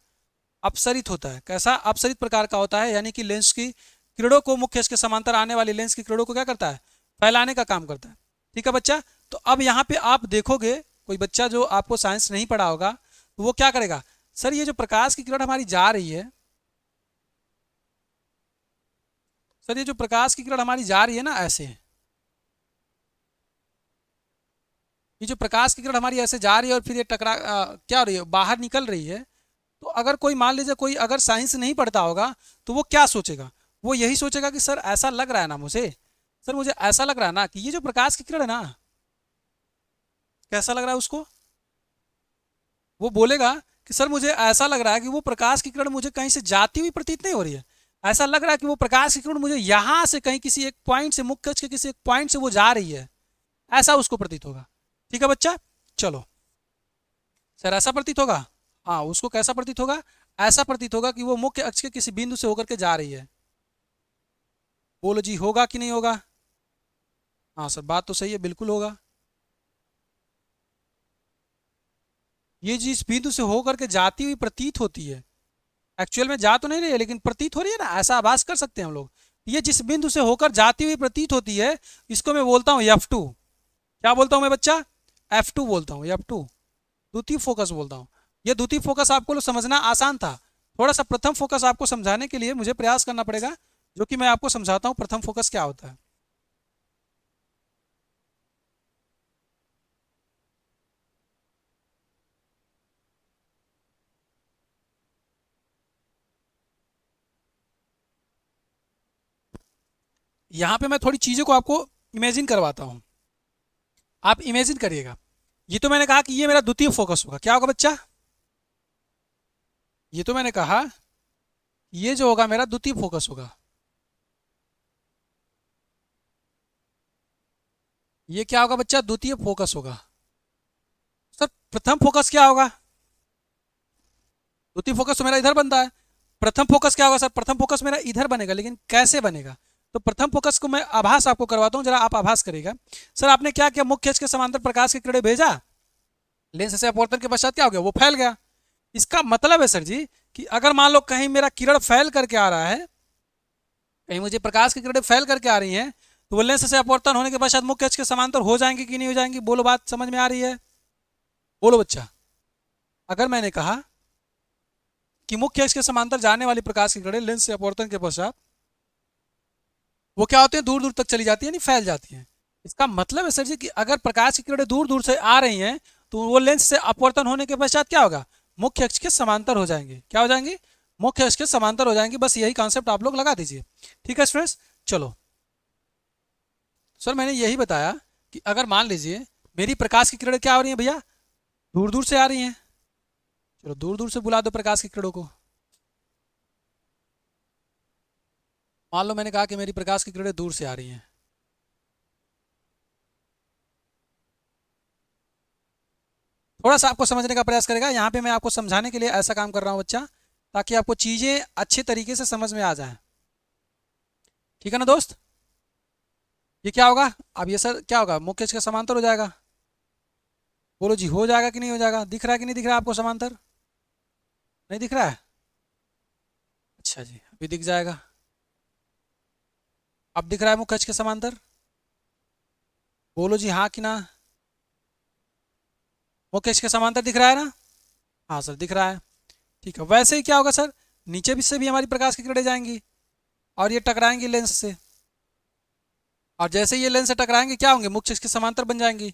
अपसरित होता है। कैसा, अपसरित प्रकार का होता है। यानी कि लेंस की किरणों को, मुख्य अक्ष के समांतर आने वाली लेंस की किरणों को क्या करता है, फैलाने का काम करता है। ठीक है बच्चा। तो अब यहाँ पे आप देखोगे, कोई बच्चा जो आपको साइंस नहीं पढ़ा होगा तो वो क्या करेगा, सर ये जो प्रकाश की किरण हमारी जा रही है, सर ये जो प्रकाश की किरण हमारी जा रही है ना ऐसे, ये जो प्रकाश की किरण हमारी ऐसे जा रही है और फिर ये क्या हो रही है, बाहर निकल रही है। तो अगर कोई मान लीजिए कोई अगर साइंस नहीं पढ़ता होगा तो वो क्या सोचेगा, वो यही सोचेगा कि सर ऐसा लग रहा है ना मुझे, सर मुझे ऐसा लग रहा है ना कि ये जो प्रकाश की किरण है ना, कैसा लग रहा है उसको, वो बोलेगा कि सर मुझे ऐसा लग रहा है कि वो प्रकाश की किरण मुझे कहीं से जाती हुई प्रतीत नहीं हो रही है। ऐसा लग रहा है कि वो प्रकाश की किरण मुझे यहां से कहीं किसी एक पॉइंट से, मुख्य अक्ष के किसी एक पॉइंट से वो जा रही है, ऐसा उसको प्रतीत होगा। ठीक है बच्चा। चलो, सर ऐसा प्रतीत होगा, हाँ उसको कैसा प्रतीत होगा, ऐसा प्रतीत होगा कि वो मुख्य अक्ष के किसी बिंदु से होकर के जा रही है। बोलो जी, होगा कि नहीं होगा। हाँ सर बात तो सही है, बिल्कुल होगा। ये जिस बिंदु से होकर के जाती हुई प्रतीत होती है, एक्चुअल में जा तो नहीं रही है लेकिन प्रतीत हो रही है ना, ऐसा आभास कर सकते हैं हम लोग। ये जिस बिंदु से होकर जाती हुई प्रतीत होती है, इसको मैं बोलता हूँ F2। क्या बोलता हूँ मैं बच्चा, F2 बोलता हूँ, F2 द्वितीय फोकस बोलता हूँ। ये द्वितीय फोकस आपको समझना आसान था। थोड़ा सा प्रथम फोकस आपको समझाने के लिए मुझे प्रयास करना पड़ेगा, जो कि मैं आपको समझाता हूँ प्रथम फोकस क्या होता है। यहाँ पे मैं थोड़ी चीज़ों को आपको इमेजिन करवाता हूँ, आप इमेजिन करिएगा। ये तो मैंने कहा कि ये मेरा द्वितीय फोकस होगा, क्या होगा बच्चा, ये तो मैंने कहा ये जो होगा मेरा द्वितीय फोकस होगा। ये क्या होगा बच्चा, द्वितीय फोकस होगा। सर प्रथम फोकस क्या होगा? द्वितीय फोकस तो मेरा इधर बनता है। प्रथम फोकस क्या होगा सर? प्रथम फोकस मेरा इधर बनेगा, लेकिन कैसे बनेगा? तो प्रथम फोकस को मैं आभास आपको करवाता हूँ, जरा आप आभास करेगा। सर आपने क्या किया, मुख्य अक्ष के समांतर प्रकाश की किरणें भेजा, लेंस से अपवर्तन के पश्चात क्या हो गया, वो फैल गया। इसका मतलब है सर जी कि अगर मान लो कहीं मेरा किरण फैल करके आ रहा है, कहीं मुझे प्रकाश की किरणें फैल करके आ रही हैं, तो वो लेंस से अपवर्तन होने के पश्चात मुख्य अक्ष के समांतर हो जाएंगे कि नहीं हो जाएंगी? बोलो, बात समझ में आ रही है? बोलो बच्चा। अगर मैंने कहा कि मुख्य अक्ष के समांतर जाने वाली प्रकाश की किरणें लेंस से अपवर्तन के पश्चात वो क्या होती है, दूर दूर तक चली जाती है, नहीं फैल जाती है। इसका मतलब है सर जी कि अगर प्रकाश की किरणें दूर दूर से आ रही हैं, तो वो लेंस से अपवर्तन होने के पश्चात क्या होगा, मुख्य अक्ष के समांतर हो जाएंगे। क्या हो जाएंगे? मुख्य अक्ष के समांतर हो जाएंगे। बस यही कॉन्सेप्ट आप लोग लगा दीजिए। ठीक है स्टूडेंट्स, चलो। सर मैंने यही बताया कि अगर मान लीजिए मेरी प्रकाश की किरणें क्या हो रही हैं भैया, दूर दूर से आ रही हैं। चलो दूर दूर से बुला दो प्रकाश की किरणों को। मान लो मैंने कहा कि मेरी प्रकाश की किरणें दूर से आ रही हैं। थोड़ा सा आपको समझने का प्रयास करेगा, यहाँ पे मैं आपको समझाने के लिए ऐसा काम कर रहा हूँ बच्चा, ताकि आपको चीजें अच्छे तरीके से समझ में आ जाए। ठीक है ना दोस्त? ये क्या होगा अब, ये सर क्या होगा, मुख्य अक्ष का समांतर हो जाएगा। बोलो जी, हो जाएगा कि नहीं हो जाएगा? दिख रहा है कि नहीं दिख रहा है आपको समांतर? नहीं दिख रहा है? अच्छा जी, अभी दिख जाएगा। अब दिख रहा है मुख्य अक्ष के समांतर? बोलो जी हाँ कि ना। मुख्य अक्ष के समांतर दिख रहा है ना? हाँ सर दिख रहा है। ठीक है, वैसे ही क्या होगा सर, नीचे भी से भी हमारी प्रकाश की किरणें जाएंगी और ये टकराएंगी लेंस से, और जैसे ये लेंस से टकराएंगे क्या होंगे, मुख्य अक्ष के समांतर बन जाएंगी।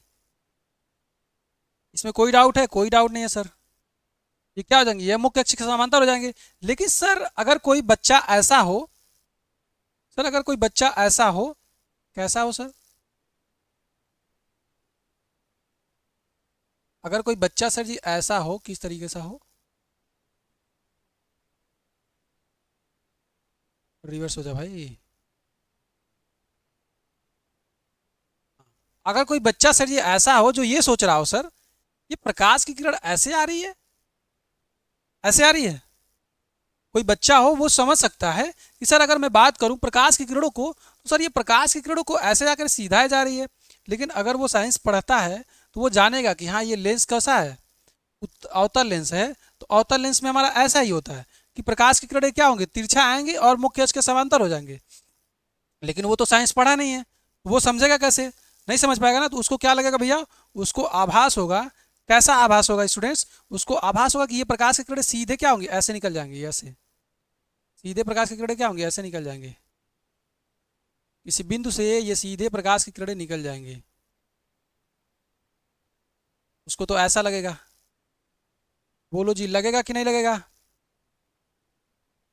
इसमें कोई डाउट है? कोई डाउट नहीं है सर। ये क्या हो जाएंगे, ये मुख्य अक्ष के समांतर हो जाएंगे। लेकिन सर अगर कोई बच्चा ऐसा हो, सर अगर कोई बच्चा ऐसा हो, कैसा हो सर? अगर कोई बच्चा सर जी ऐसा हो, किस तरीके से हो? रिवर्स हो जाए भाई। अगर कोई बच्चा सर जी ऐसा हो जो ये सोच रहा हो, सर ये प्रकाश की किरण ऐसे आ रही है, ऐसे आ रही है, कोई बच्चा हो वो समझ सकता है कि सर अगर मैं बात करूं प्रकाश की किरणों को, तो सर ये प्रकाश की किरणों को ऐसे जाकर सीधा जा रही है। लेकिन अगर वो साइंस पढ़ता है तो वो जानेगा कि हाँ ये लेंस कैसा है, अवतल लेंस है। तो अवतल लेंस में हमारा ऐसा ही होता है कि प्रकाश की किरणें क्या होंगे, तिरछा आएंगे और मुख्य अक्ष के समांतर हो जाएंगे। लेकिन वो तो साइंस पढ़ा नहीं है, वो समझेगा कैसे? नहीं समझ पाएगा ना, तो उसको क्या लगेगा भैया, उसको आभास होगा। कैसा आभास होगा स्टूडेंट्स? उसको आभास होगा कि ये प्रकाश की किरणें सीधे क्या होंगी, ऐसे निकल जाएंगी, ऐसे सीधे प्रकाश की किरणें क्या होंगी, ऐसे निकल जाएंगे। किसी बिंदु से ये सीधे प्रकाश की किरणें निकल जाएंगे। उसको तो ऐसा लगेगा। बोलो जी, लगेगा कि नहीं लगेगा?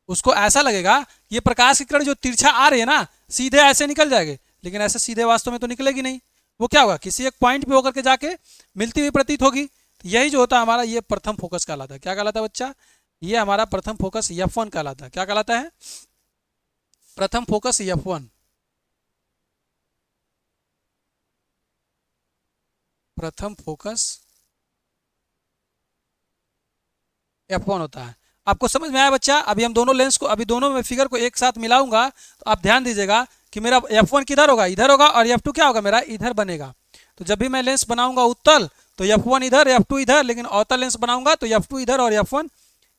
उसको ऐसा लगेगा ये प्रकाश की किरण जो तिरछा आ रही है ना, सीधे ऐसे निकल जाएंगे। लेकिन ऐसे सीधे वास्तव में तो निकलेगी नहीं। वो क्या होगा, किसी एक पॉइंट पे होकर के जाके मिलती हुई प्रतीत होगी। तो यही जो होता है हमारा, ये प्रथम फोकस कहलाता है। क्या कहलाता है बच्चा? ये हमारा प्रथम फोकस F1 कहलाता है। क्या कहलाता है? प्रथम फोकस F1। प्रथम फोकस F1 होता है। आपको समझ में आया बच्चा? अभी हम दोनों लेंस को, अभी दोनों में फिगर को एक साथ मिलाऊंगा, तो आप ध्यान दीजिएगा कि मेरा F1 किधर होगा, इधर होगा, और F2 क्या होगा, मेरा इधर बनेगा। तो जब भी मैं लेंस बनाऊंगा उत्तल, तो F1 इधर, F2 इधर, लेकिन अवतल लेंस बनाऊंगा तो F2 इधर और F1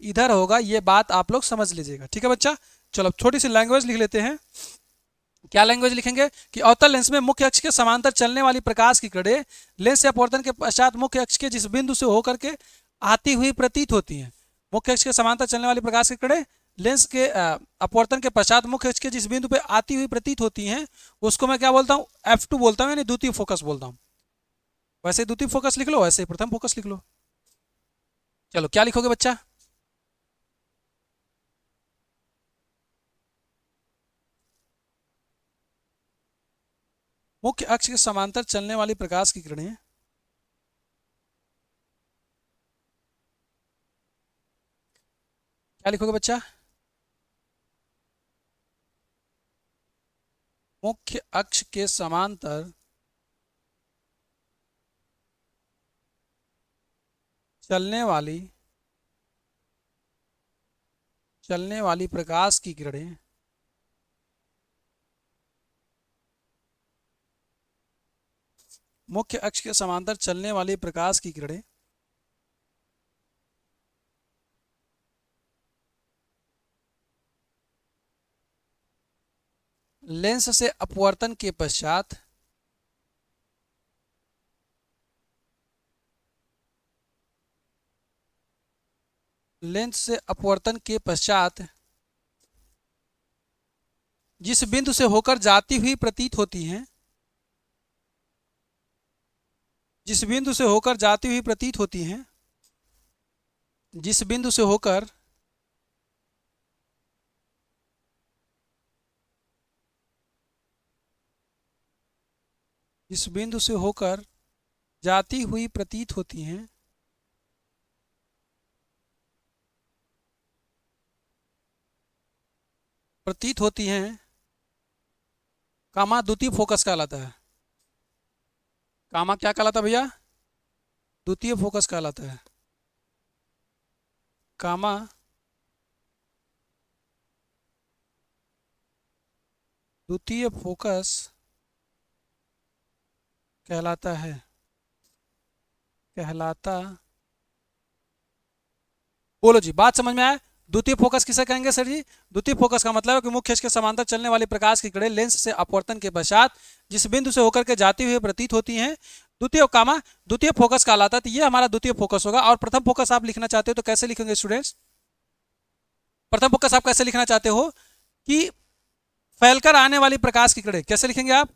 इधर होगा। ये बात आप लोग समझ लीजिएगा। ठीक है बच्चा? चलो अब छोटी सी लैंग्वेज लिख लेते हैं। क्या लैंग्वेज लिखेंगे कि अवतल लेंस में मुख्य अक्ष के समांतर चलने वाली प्रकाश की किरणें लेंस से अपवर्तन के पश्चात मुख्य अक्ष के जिस बिंदु से होकर के आती हुई प्रतीत होती हैं। मुख्य अक्ष के समांतर चलने वाली प्रकाश की किरणें लेंस के अपवर्तन के पश्चात मुख्य अक्ष के जिस बिंदु पे आती हुई प्रतीत होती हैं, उसको मैं क्या बोलता हूँ, F2 बोलता हूँ, यानी द्वितीय फोकस बोलता हूँ। वैसे द्वितीय फोकस लिख लो, वैसे प्रथम फोकस लिख लो। चलो क्या लिखोगे बच्चा? मुख्य अक्ष के समांतर चलने वाली प्रकाश की किरणें, क्या लिखोगे बच्चा? मुख्य अक्ष के समांतर चलने वाली प्रकाश की किरणें मुख्य अक्ष के समांतर चलने वाली प्रकाश की किरणें लेंस से अपवर्तन के पश्चात जिस बिंदु से होकर जाती हुई प्रतीत होती हैं जिस बिंदु से होकर जाती हुई प्रतीत होती हैं जिस बिंदु से होकर जिस बिंदु से होकर जाती हुई प्रतीत होती हैं कामा द्वितीय फोकस कहलाता है। कामा क्या कहलाता है भैया? द्वितीय फोकस कहलाता है। कामा द्वितीय फोकस कहलाता है। बोलो जी, बात समझ में आया? द्वितीय फोकस किसे कहेंगे सर जी? द्वितीय फोकस का मतलब है कि मुख्य अक्ष के समांतर चलने वाली प्रकाश की किरणें लेंस से अपवर्तन के पश्चात जिस बिंदु से होकर के जाती हुई प्रतीत होती हैं द्वितीय फोकस कहलाता है। तो ये हमारा द्वितीय फोकस होगा। और प्रथम फोकस आप लिखना चाहते हो तो कैसे लिखेंगे स्टूडेंट्स? प्रथम फोकस आप कैसे लिखना चाहते हो कि फैलकर आने वाली प्रकाश की किरणें, कैसे लिखेंगे आप?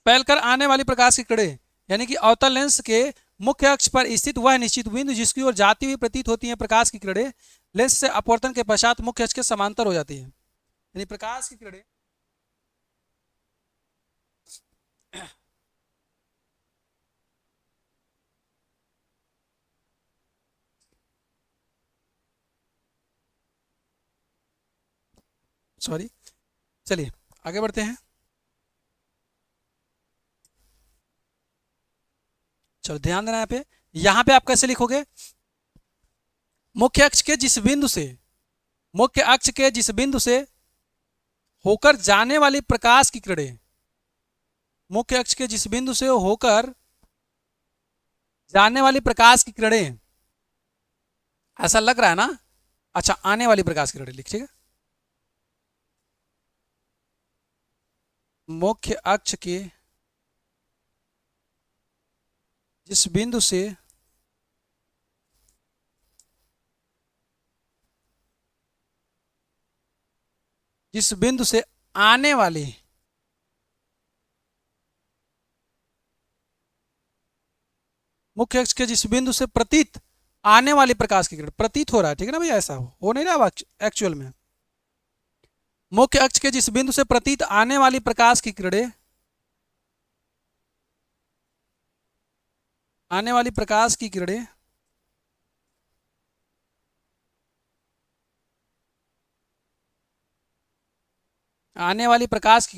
फैलकर आने वाली प्रकाश की किरणें यानी कि अवतल लेंस के मुख्य अक्ष पर स्थित वह निश्चित बिंदु जिसकी ओर जाती हुई प्रतीत होती है प्रकाश की किरणें लेंस से अपवर्तन के पश्चात मुख्य अक्ष के समांतर हो जाती है। यानी प्रकाश की किरणें सॉरी, चलिए आगे बढ़ते हैं। चलो ध्यान देना यहाँ पे आप कैसे लिखोगे? मुख्य अक्ष के जिस बिंदु से होकर जाने वाली प्रकाश की किरणें, मुख्य अक्ष के जिस बिंदु से होकर जाने वाली प्रकाश की किरणें, ऐसा लग रहा है ना? अच्छा, आने वाली प्रकाश की किरणें लिखिएगा। मुख्य अक्ष के जिस बिंदु से आने वाली मुख्य अक्ष के जिस बिंदु से प्रतीत आने वाली प्रकाश की किरण, प्रतीत हो रहा है, ठीक है ना भैया? ऐसा हो नहीं रहा एक्चुअल में। मुख्य अक्ष के जिस बिंदु से प्रतीत आने वाली प्रकाश की किरणें आने वाली प्रकाश की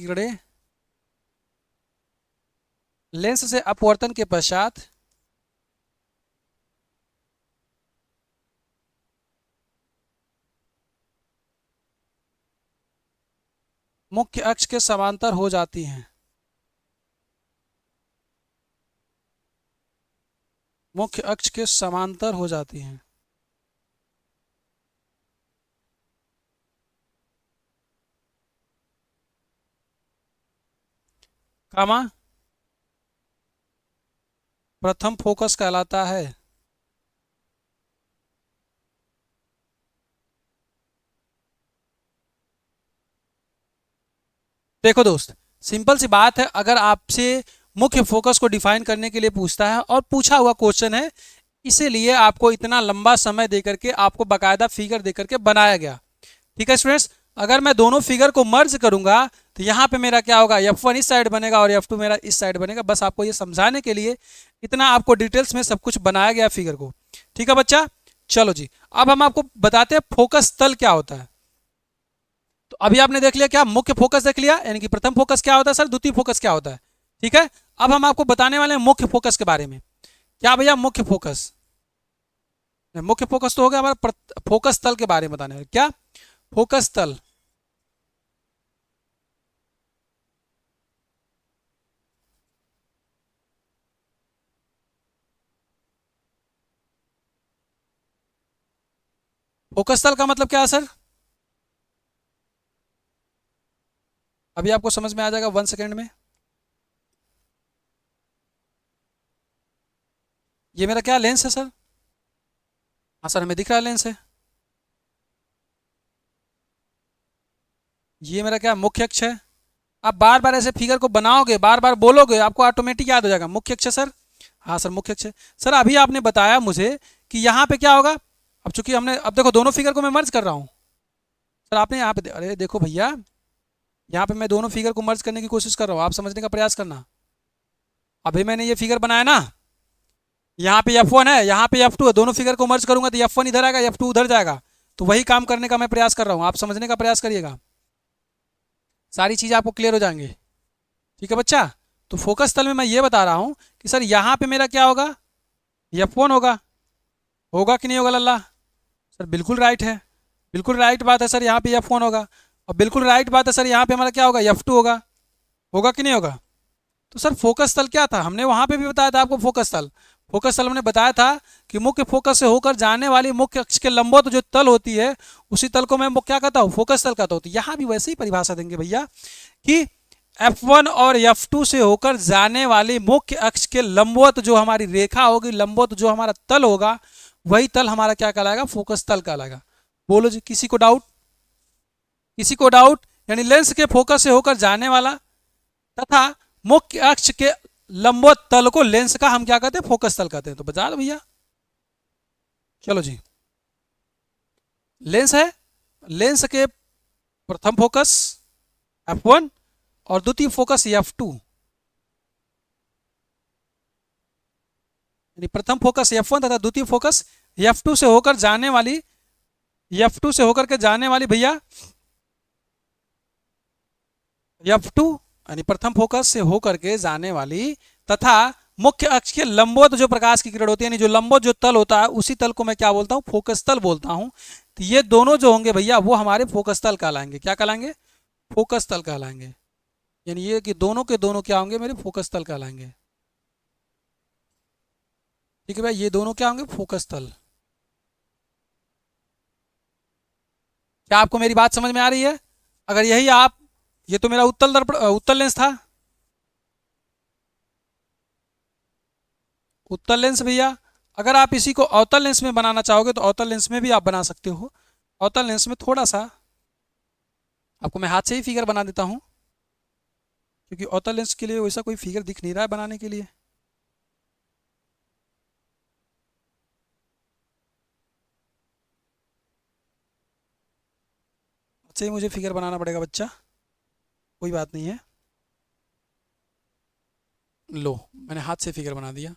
किरणें लेंस से अपवर्तन के पश्चात मुख्य अक्ष के समांतर हो जाती हैं। मुख्य अक्ष के समांतर हो जाती हैं। कामा प्रथम फोकस कहलाता है। देखो दोस्त, सिंपल सी बात है, अगर आपसे मुख्य फोकस को डिफाइन करने के लिए पूछता है और पूछा हुआ क्वेश्चन है, इसीलिए आपको इतना लंबा समय देकर के आपको बाकायदा फिगर देकर के बनाया गया। ठीक है स्टूडेंट्स, अगर मैं दोनों फिगर को मर्ज करूंगा तो यहाँ पे मेरा क्या होगा? F1 इस साइड बनेगा और F2 मेरा इस साइड बनेगा। बस आपको ये समझाने के लिए इतना आपको डिटेल्स में सब कुछ बनाया गया फिगर को। ठीक है बच्चा? चलो जी, अब हम आपको बताते हैं फोकस तल क्या होता है। तो अभी आपने देख लिया क्या? मुख्य फोकस देख लिया, यानी कि प्रथम फोकस क्या होता है सर, द्वितीय फोकस क्या होता है। ठीक है, अब हम आपको बताने वाले हैं मुख्य फोकस के बारे में क्या भैया? मुख्य फोकस। मुख्य फोकस तो हो गया हमारा फोकस तल के बारे में बताने वाले। क्या? फोकस तल। फोकस तल का मतलब क्या है सर? अभी आपको समझ में आ जाएगा 1 सेकेंड में। ये मेरा क्या लेंस है सर? हाँ सर, हमें दिख रहा है लेंस है। ये मेरा क्या मुख्य अक्ष है। आप बार बार ऐसे फिगर को बनाओगे, बार बार बोलोगे, आपको ऑटोमेटिक याद हो जाएगा मुख्य अक्ष सर। हाँ सर, मुख्य अक्ष है। सर अभी आपने बताया मुझे कि यहाँ पे क्या होगा। अब चूंकि हमने, अब देखो दोनों फिगर को मैं मर्ज कर रहा हूँ। सर आपने यहाँ पे, अरे देखो भैया, यहाँ पे मैं दोनों फिगर को मर्ज करने की कोशिश कर रहा हूँ, आप समझने का प्रयास करना। अभी मैंने ये फिगर बनाया ना, यहाँ पे F1 है, यहाँ पे F2 है, दोनों फिगर को मर्ज करूंगा तो F1 इधर आएगा, F2 उधर जाएगा। तो वही काम करने का मैं प्रयास कर रहा हूँ, आप समझने का प्रयास करिएगा, सारी चीज़ें आपको क्लियर हो जाएंगी। ठीक है बच्चा? तो फोकस तल में मैं ये बता रहा हूँ कि सर यहाँ पे मेरा क्या होगा? F1 होगा। होगा कि नहीं होगा लल्ला? सर बिल्कुल राइट है, बिल्कुल राइट बात है सर, यहाँ पे F1 होगा। और बिल्कुल राइट बात है सर, यहाँ पे हमारा क्या होगा? F2 होगा। होगा कि नहीं होगा? तो सर फोकस तल क्या था? हमने वहां पे भी बताया था आपको फोकस तल। फोकस तल हमने बताया था कि मुख्य फोकस से होकर जाने वाली मुख्य अक्ष के लंबवत जो तल होती है, उसी तल को मैं क्या कहता हूँ? फोकस तल कहता हूँ। तो यहाँ भी वैसे ही परिभाषा देंगे भैया कि F1 और F2 से होकर जाने वाली मुख्य अक्ष के लंबवत जो हमारी रेखा होगी, लंबवत जो हमारा तल होगा, वही तल हमारा क्या कहलाएगा? फोकस तल कहलाएगा। बोलो जी, किसी को डाउट? किसी को डाउट? यानी लेंस के फोकस से होकर जाने वाला तथा मुख्य अक्ष के लंबवत तल को लेंस का हम क्या कहते हैं? फोकस तल कहते हैं। तो बता दो भैया। चलो जी, लेंस है, लेंस के प्रथम फोकस F1 और द्वितीय फोकस F2। यानी प्रथम फोकस F1 तथा द्वितीय फोकस F2 से होकर जाने वाली, F2 से होकर के जाने वाली भैया F2, यानी प्रथम फोकस से होकर के जाने वाली तथा मुख्य अक्ष के लंबवत जो प्रकाश की किरण होती है, यानी जो लंबवत जो तल होता है, उसी तल को मैं क्या बोलता हूँ? फोकस तल बोलता हूँ। तो ये दोनों जो होंगे भैया, वो हमारे फोकस तल कहलाएंगे। क्या कहलाएंगे? फोकस तल कहलाएंगे। यानी ये कि दोनों के दोनों क्या होंगे? मेरे फोकस तल कहलाएंगे। ठीक है भाई, ये दोनों क्या होंगे? फोकस तल। क्या आपको मेरी बात समझ में आ रही है? अगर यही आप, ये तो मेरा उत्तल दर्पण, उत्तल लेंस था। उत्तल लेंस भैया, अगर आप इसी को अवतल लेंस में बनाना चाहोगे तो अवतल लेंस में भी आप बना सकते हो। अवतल लेंस में थोड़ा सा आपको मैं हाथ से ही फिगर बना देता हूँ, क्योंकि अवतल लेंस के लिए वैसा कोई फिगर दिख नहीं रहा है बनाने के लिए। अच्छा ही मुझे फिगर बनाना पड़ेगा बच्चा, कोई बात नहीं है। लो, मैंने हाथ से फिगर बना दिया।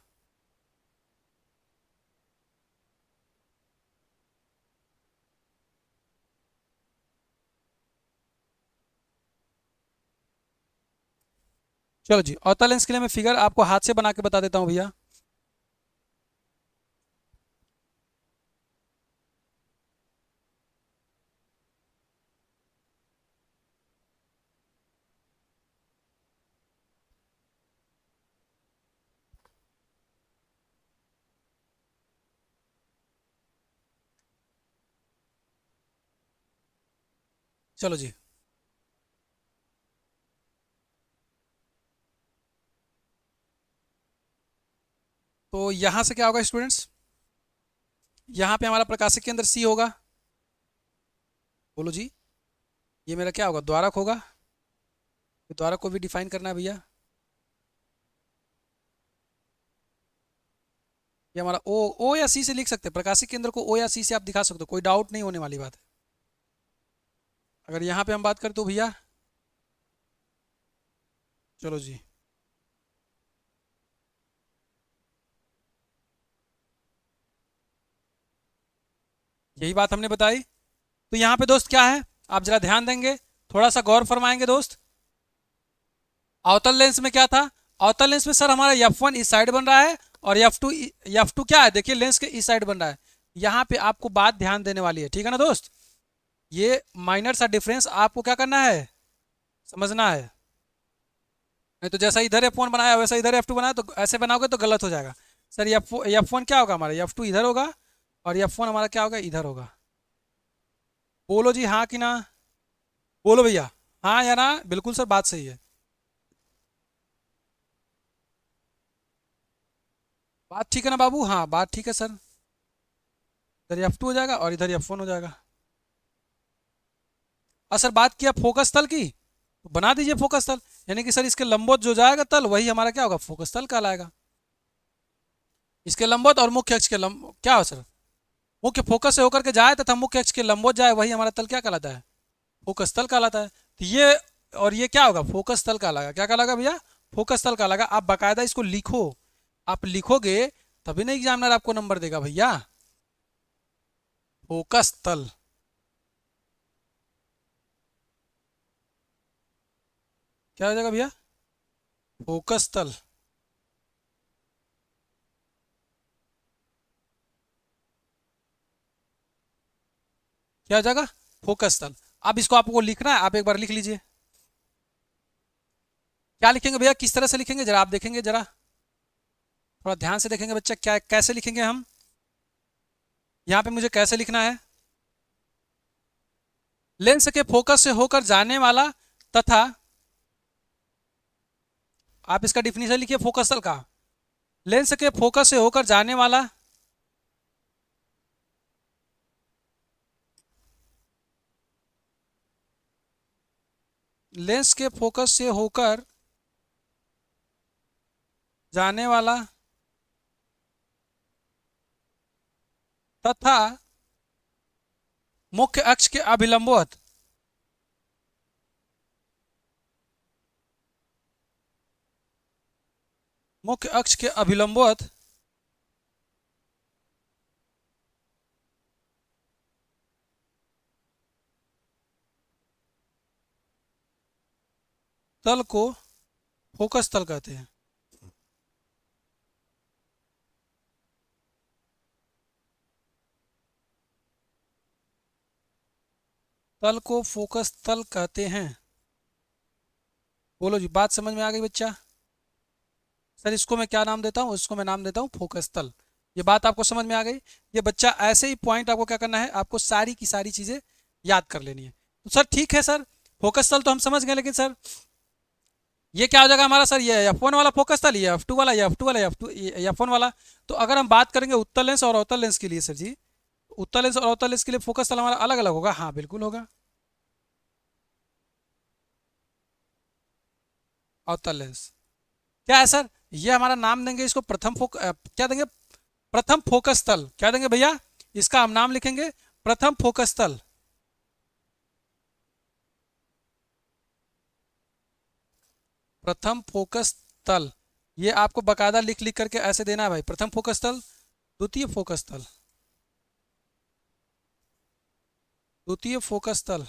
चलो जी, अवतल लेंस के लिए मैं फिगर आपको हाथ से बना के बता देता हूँ भैया। चलो जी, तो यहाँ से क्या होगा स्टूडेंट्स? यहाँ पे हमारा प्रकाशिक केंद्र C होगा। बोलो जी, ये मेरा क्या होगा? द्वारक होगा। द्वारक को भी डिफाइन करना है भैया। ये हमारा O या C से लिख सकते हैं, प्रकाशिक केंद्र को O या C से आप दिखा सकते हो, कोई डाउट नहीं होने वाली बात है। अगर यहाँ पे हम बात करें तो भैया, चलो जी, यही बात हमने बताई। तो यहाँ पे दोस्त क्या है, आप जरा ध्यान देंगे, थोड़ा सा गौर फरमाएंगे दोस्त। अवतल लेंस में क्या था? अवतल लेंस में सर हमारा F1 इस साइड बन रहा है और F2 क्या है, देखिए लेंस के इस साइड बन रहा है। यहाँ पे आपको बात ध्यान देने वाली है, ठीक है ना दोस्त। ये माइनर सा डिफरेंस आपको क्या करना है, समझना है। नहीं तो जैसा इधर F1 बनाया वैसा इधर F2 बनाया, तो ऐसे बनाओगे तो गलत हो जाएगा। सर F1 क्या होगा हमारा, F2 इधर होगा और F1 हमारा क्या होगा, इधर होगा। बोलो जी हाँ कि ना, बोलो भैया, हाँ या ना। बिल्कुल सर, बात सही है। बात ठीक है ना बाबू, हाँ बात ठीक है सर। इधर F2 हो जाएगा और इधर F1 हो जाएगा। और सर बात किया फोकस तल की, तो बना दीजिए फोकस तल। यानी कि सर इसके लंबवत जो जाएगा तल, वही हमारा क्या होगा, फोकस तल कहलाएगा। इसके लंबवत और मुख्य अक्ष के लंब क्या हो सर, मुख्य फोकस से होकर के जाए तथा मुख्य अक्ष के लंबवत जाए, वही हमारा तल क्या कहलाता है, फोकस तल कहलाता है। तो ये और ये क्या होगा, फोकस तल कहलाएगा। क्या कहलाएगा भैया, फोकस तल कहलाएगा। आप बाकायदा इसको लिखो, आप लिखोगे तभी ना एग्जामिनर आपको नंबर देगा भैया। फोकस तल, क्या हो जाएगा भैया, फोकस तल। क्या हो जाएगा, फोकस तल। अब इसको आपको लिखना है, आप एक बार लिख लीजिए। क्या लिखेंगे भैया, किस तरह से लिखेंगे जरा आप देखेंगे, जरा थोड़ा ध्यान से देखेंगे बच्चा, क्या कैसे लिखेंगे हम। यहाँ पे मुझे कैसे लिखना है, लेंस के फोकस से होकर जाने वाला तथा, आप इसका डिफिनीशन लिखिए फोकस तल का। लेंस के फोकस से होकर जाने वाला, लेंस के फोकस से होकर जाने वाला तथा मुख्य अक्ष के अभिलंबवत, मुख्य अक्ष के अभिलंबवत तल को फोकस तल कहते हैं। तल को फोकस तल कहते हैं। बोलो जी, बात समझ में आ गई बच्चा। सर इसको मैं क्या नाम देता हूँ, इसको मैं नाम देता हूँ फोकस तल। ये बात आपको समझ में आ गई। ये बच्चा ऐसे ही पॉइंट आपको क्या करना है, आपको सारी की सारी चीजें याद कर लेनी है। तो सर ठीक है सर, फोकस तल तो हम समझ गए, लेकिन सर ये क्या हो जाएगा हमारा, सर ये F1 वाला फोकस तल, ये F2 वाला, ये F2 वाला, ये F2 ये F1 वाला। तो अगर हम बात करेंगे उत्तल लेंस और अवतल लेंस के लिए सर जी, उत्तल लेंस और अवतल लेंस के लिए फोकस तल हमारा अलग अलग होगा। हाँ बिल्कुल होगा। अवतल लेंस क्या है सर, ये हमारा नाम देंगे इसको क्या देंगे, प्रथम फोकस तल। क्या देंगे भैया, इसका हम नाम लिखेंगे प्रथम फोकस तल। प्रथम फोकस तल, ये आपको बकायदा लिख लिख करके ऐसे देना है भाई, प्रथम फोकस तल, द्वितीय फोकस तल, द्वितीय फोकस तल।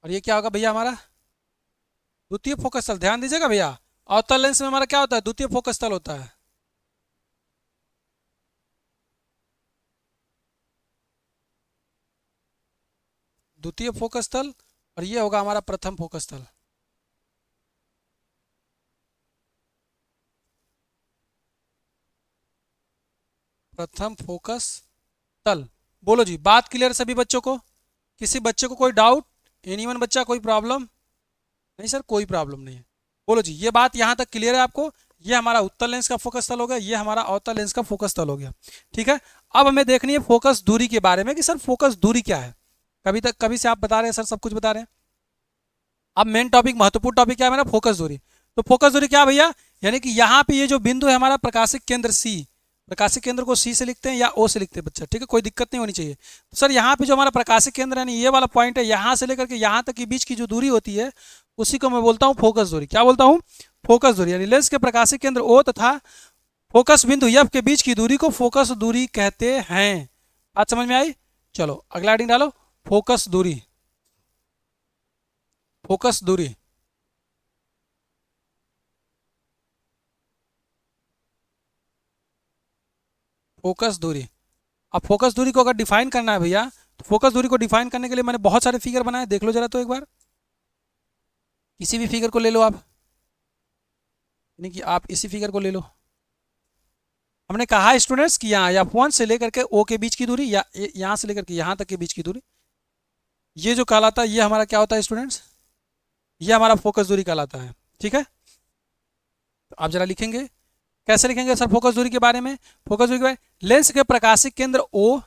और ये क्या होगा भैया हमारा, द्वितीय फोकस तल। ध्यान दीजिएगा भैया, अवतल लेंस में हमारा क्या होता है, द्वितीय फोकस तल होता है। द्वितीय फोकस तल, और ये होगा हमारा प्रथम फोकस तल। प्रथम फोकस तल। बोलो जी, बात क्लियर सभी बच्चों को, किसी बच्चे को कोई डाउट, एनीवन बच्चा कोई प्रॉब्लम, नहीं सर कोई प्रॉब्लम नहीं है। बोलो जी, ये बात यहाँ तक क्लियर है आपको। ये हमारा उत्तल लेंस का फोकस तल हो गया, ये हमारा अवतल लेंस का फोकस तल हो गया। ठीक है, अब हमें देखनी है फोकस दूरी के बारे में कि सर फोकस दूरी क्या है। कभी से आप बता रहे हैं सर, सब कुछ बता रहे हैं। अब मेन टॉपिक, महत्वपूर्ण टॉपिक क्या है मेरा, फोकस दूरी। तो फोकस दूरी क्या भैया, यानी कि यहाँ पे ये जो बिंदु है हमारा प्रकाशिक केंद्र सी, प्रकाशिक केंद्र को सी से लिखते हैं या ओ से लिखते हैं बच्चा, ठीक है, कोई दिक्कत नहीं होनी चाहिए। तो सर यहाँ पे जो हमारा प्रकाशिक केंद्र यानी ये वाला पॉइंट है, यहाँ से लेकर के यहाँ तक के बीच की जो दूरी होती है, उसी को मैं बोलता हूँ फोकस दूरी। क्या बोलता हूँ, फोकस दूरी। यानी लेंस के प्रकाशिक केंद्र ओ तथा फोकस बिंदु एफ के बीच की दूरी को फोकस दूरी कहते हैं। बात समझ में आई। चलो अगला हेडिंग डालो, फोकस दूरी। फोकस दूरी, फोकस दूरी। अब फोकस दूरी को अगर डिफाइन करना है भैया, तो फोकस दूरी को डिफाइन करने के लिए मैंने बहुत सारे फिगर बनाए, देख लो जरा तो एक बार। किसी भी फिगर को ले लो आप, यानी कि आप इसी फिगर को ले लो। हमने कहा स्टूडेंट्स कि यहाँ F1 से लेकर के O के बीच की दूरी, या यहाँ से लेकर के यहाँ तक के बीच की दूरी, ये जो कहलाता है ये हमारा क्या होता है स्टूडेंट्स, ये हमारा फोकस दूरी कहलाता है। ठीक है, तो आप जरा लिखेंगे, कैसे लिखेंगे सर फोकस दूरी के बारे में? फोकस दूरी के बारे में, लेंस के प्रकाशिक केंद्र O,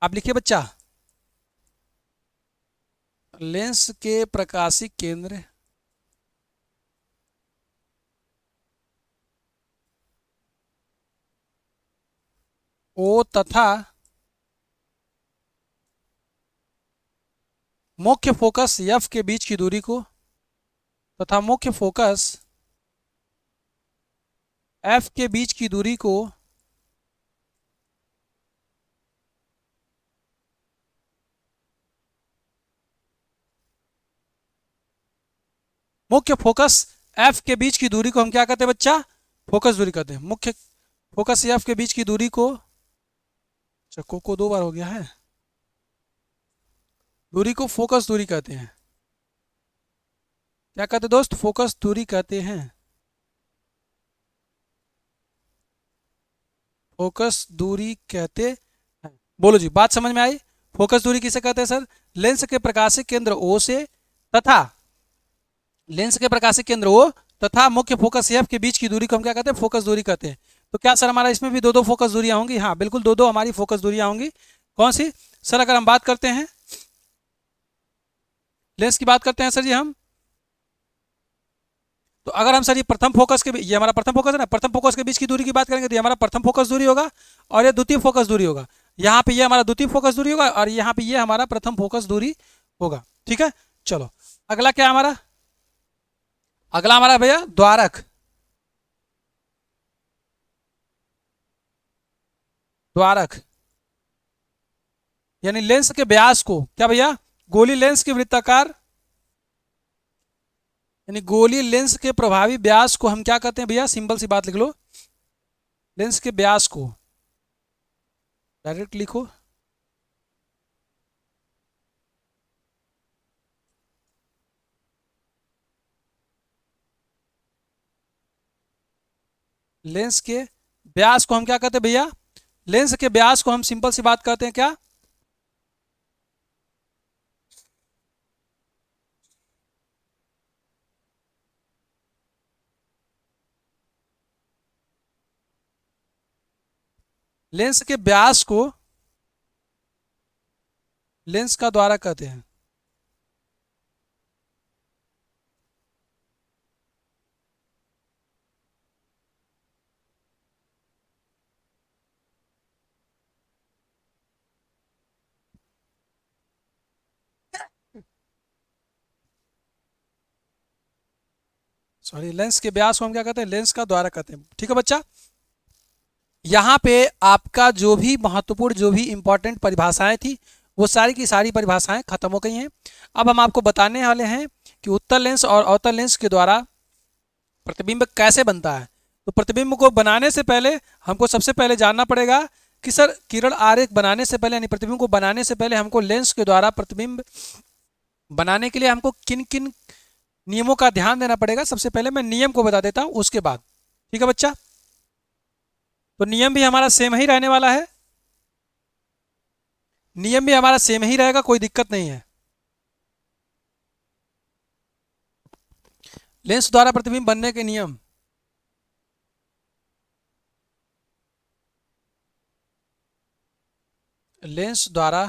आप लिखिए बच्चा, लेंस के प्रकाशिक केंद्र O तथा मुख्य फोकस F के बीच की दूरी को, तथा मुख्य फोकस F के बीच की दूरी को मुख्य फोकस F के बीच की दूरी को हम क्या कहते हैं बच्चा? फोकस दूरी कहते हैं। मुख्य फोकस F के बीच की दूरी को, चक्को को दो बार हो गया है, दूरी को फोकस दूरी कहते हैं। क्या कहते हैं दोस्त? फोकस दूरी कहते हैं। फोकस दूरी कहते हैं। बोलो जी, बात समझ में आई? फोकस दूरी किसे कहते हैं सर? लेंस के प्रकाशिक केंद्र O से तथा लेंस के प्रकाशिक केंद्र O तथा मुख्य फोकस F के बीच की दूरी को हम क्या कहते हैं? फोकस दूरी कहते हैं। तो क्या सर हमारा इसमें भी दो दो फोकस दूरियां होंगी? हाँ बिल्कुल, दो दो हमारी फोकस दूरियां होंगी। कौन सी सर? अगर हम बात करते हैं लेंस की बात करते हैं सर जी हम, तो अगर हम सर ये प्रथम फोकस के, ये हमारा प्रथम फोकस है ना, प्रथम फोकस के बीच की दूरी की बात करेंगे तो ये हमारा प्रथम फोकस दूरी होगा, और ये द्वितीय फोकस दूरी होगा। यहाँ पे ये हमारा द्वितीय फोकस दूरी होगा, और यहाँ पे ये हमारा प्रथम फोकस दूरी होगा। ठीक है, चलो अगला क्या हमारा? अगला हमारा भैया द्वारक। द्वारक यानी लेंस के व्यास को, क्या भैया? गोली लेंस के वृत्ताकार, यानी गोली लेंस के प्रभावी व्यास को हम क्या कहते हैं भैया? सिंपल सी बात लिख लो, लेंस के व्यास को डायरेक्ट लिखो, लेंस के व्यास को हम क्या कहते हैं भैया? लेंस के व्यास को हम सिंपल सी बात कहते हैं क्या? लेंस के व्यास को लेंस का द्वारा कहते हैं। सॉरी, लेंस के व्यास को हम क्या कहते हैं? लेंस का द्वारा कहते हैं। ठीक है बच्चा, यहाँ पे आपका जो भी महत्वपूर्ण, जो भी इंपॉर्टेंट परिभाषाएं थी, वो सारी की सारी परिभाषाएं खत्म हो गई हैं। अब हम आपको बताने वाले हैं कि उत्तल लेंस और अवतल लेंस के द्वारा प्रतिबिंब कैसे बनता है। तो प्रतिबिंब को बनाने से पहले हमको सबसे पहले जानना पड़ेगा कि सर किरण आरेख बनाने से पहले, यानी प्रतिबिंब को बनाने से पहले हमको लेंस के द्वारा प्रतिबिंब बनाने के लिए हमको किन किन नियमों का ध्यान देना पड़ेगा। सबसे पहले मैं नियम को बता देता हूँ, उसके बाद। ठीक है बच्चा, तो नियम भी हमारा सेम ही रहने वाला है, नियम भी हमारा सेम ही रहेगा, कोई दिक्कत नहीं है। लेंस द्वारा प्रतिबिंब बनने के नियम, लेंस द्वारा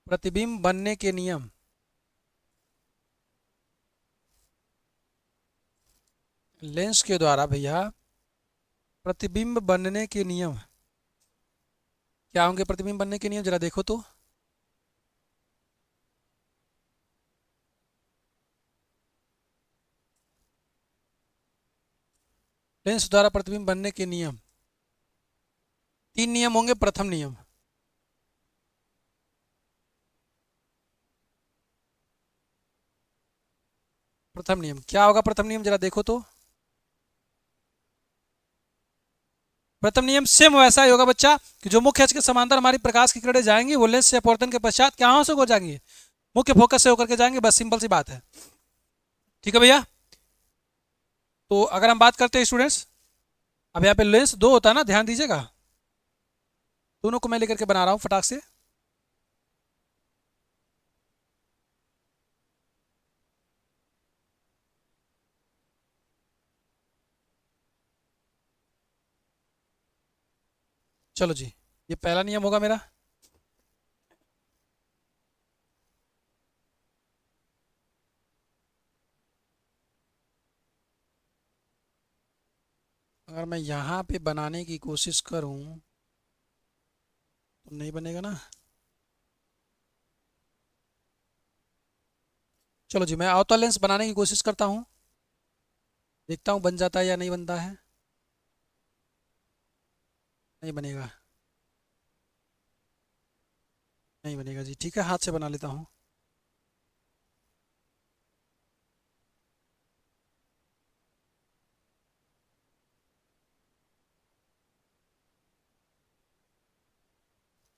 प्रतिबिंब बनने के नियम, लेंस के द्वारा भैया प्रतिबिंब बनने के नियम क्या होंगे? प्रतिबिंब बनने के नियम जरा देखो तो। लेंस द्वारा प्रतिबिंब बनने के नियम, तीन नियम होंगे। प्रथम नियम, प्रथम नियम क्या होगा? प्रथम नियम जरा देखो तो। प्रथम नियम सेम वैसा ही होगा बच्चा कि जो मुख्य अक्ष के समांतर हमारी प्रकाश की किरणें जाएंगी वो लेंस से अपवर्तन के पश्चात क्या से हो जाएंगी? मुख्य फोकस से होकर के जाएंगे। बस सिंपल सी बात है। ठीक है भैया। तो अगर हम बात करते हैं स्टूडेंट्स, अब यहाँ पे लेंस दो होता है ना, ध्यान दीजिएगा। दोनों को मैं लेकर के बना रहा हूँ फटाक से। चलो जी, ये पहला नियम होगा मेरा। अगर मैं यहाँ पे बनाने की कोशिश करूँ तो नहीं बनेगा ना। चलो जी, मैं अवतल लेंस बनाने की कोशिश करता हूँ, देखता हूँ बन जाता है या नहीं बनता है। नहीं बनेगा, नहीं बनेगा जी। ठीक है, हाथ से बना लेता हूँ।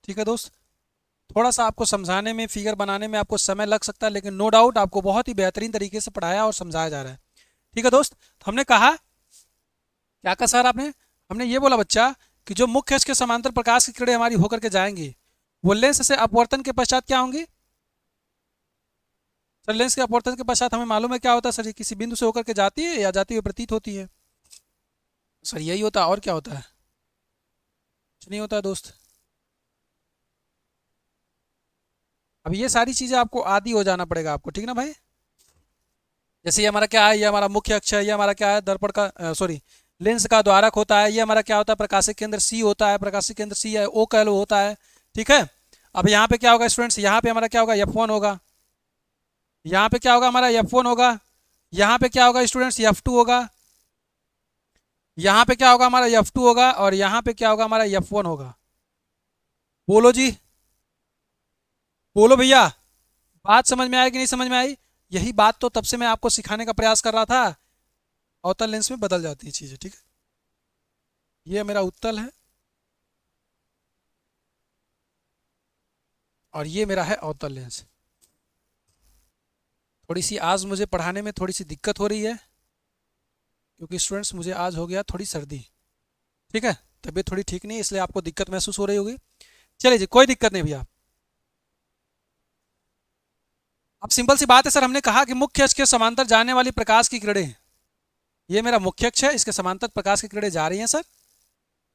ठीक है दोस्त, थोड़ा सा आपको समझाने में, फिगर बनाने में आपको समय लग सकता है, लेकिन नो डाउट आपको बहुत ही बेहतरीन तरीके से पढ़ाया और समझाया जा रहा है। ठीक है दोस्त, तो हमने कहा क्या कहा सर आपने? हमने ये बोला बच्चा कि जो मुख्य अक्ष के समांतर प्रकाश की किरणें हमारी होकर के जाएंगी वो लेंस से अपवर्तन के पश्चात क्या होंगी? सर लेंस के अपवर्तन के पश्चात हमें मालूम है क्या होता है सर? ये किसी बिंदु से होकर के जाती है या जाती हुई प्रतीत होती है? सर यही होता है, और क्या होता है? कुछ नहीं होता है दोस्त। अब ये सारी चीजें आपको आदी हो जाना पड़ेगा आपको, ठीक ना भाई? जैसे ये हमारा क्या है, ये हमारा मुख्य अक्ष है, ये हमारा क्या है, दर्पण का सॉरी लेंस का द्वारक होता है। ये हमारा क्या होता है, प्रकाशिक केंद्र सी होता है, प्रकाशिक केंद्र सी है, ओ कह लो होता है। ठीक है। अब यहाँ पे क्या होगा स्टूडेंट्स, यहाँ पे हमारा क्या होगा, F1 होगा। यहाँ पे क्या होगा हमारा, F1 होगा। यहाँ पे क्या होगा स्टूडेंट्स, F2 होगा। यहाँ पे क्या होगा हमारा, F2 होगा। और यहाँ पे क्या होगा हमारा, F1 होगा। बोलो जी, बोलो भैया, बात समझ में आई कि नहीं समझ में आई? यही बात तो तब से मैं आपको सिखाने का प्रयास कर रहा था। अवतल लेंस में बदल जाती है चीजें, ठीक है। ये मेरा उत्तल है और ये मेरा है अवतल लेंस। थोड़ी सी आज मुझे पढ़ाने में थोड़ी सी दिक्कत हो रही है, क्योंकि स्टूडेंट्स मुझे आज हो गया थोड़ी सर्दी। ठीक है, तबीयत थोड़ी ठीक नहीं है, इसलिए आपको दिक्कत महसूस हो रही होगी। चलिए जी, कोई दिक्कत नहीं भैया। अब सिंपल सी बात है सर, हमने कहा कि मुख्य अक्ष के समांतर जाने वाली प्रकाश की किरणें, ये मेरा मुख्य अक्ष है, इसके समांतर प्रकाश की किरणें जा रही हैं सर।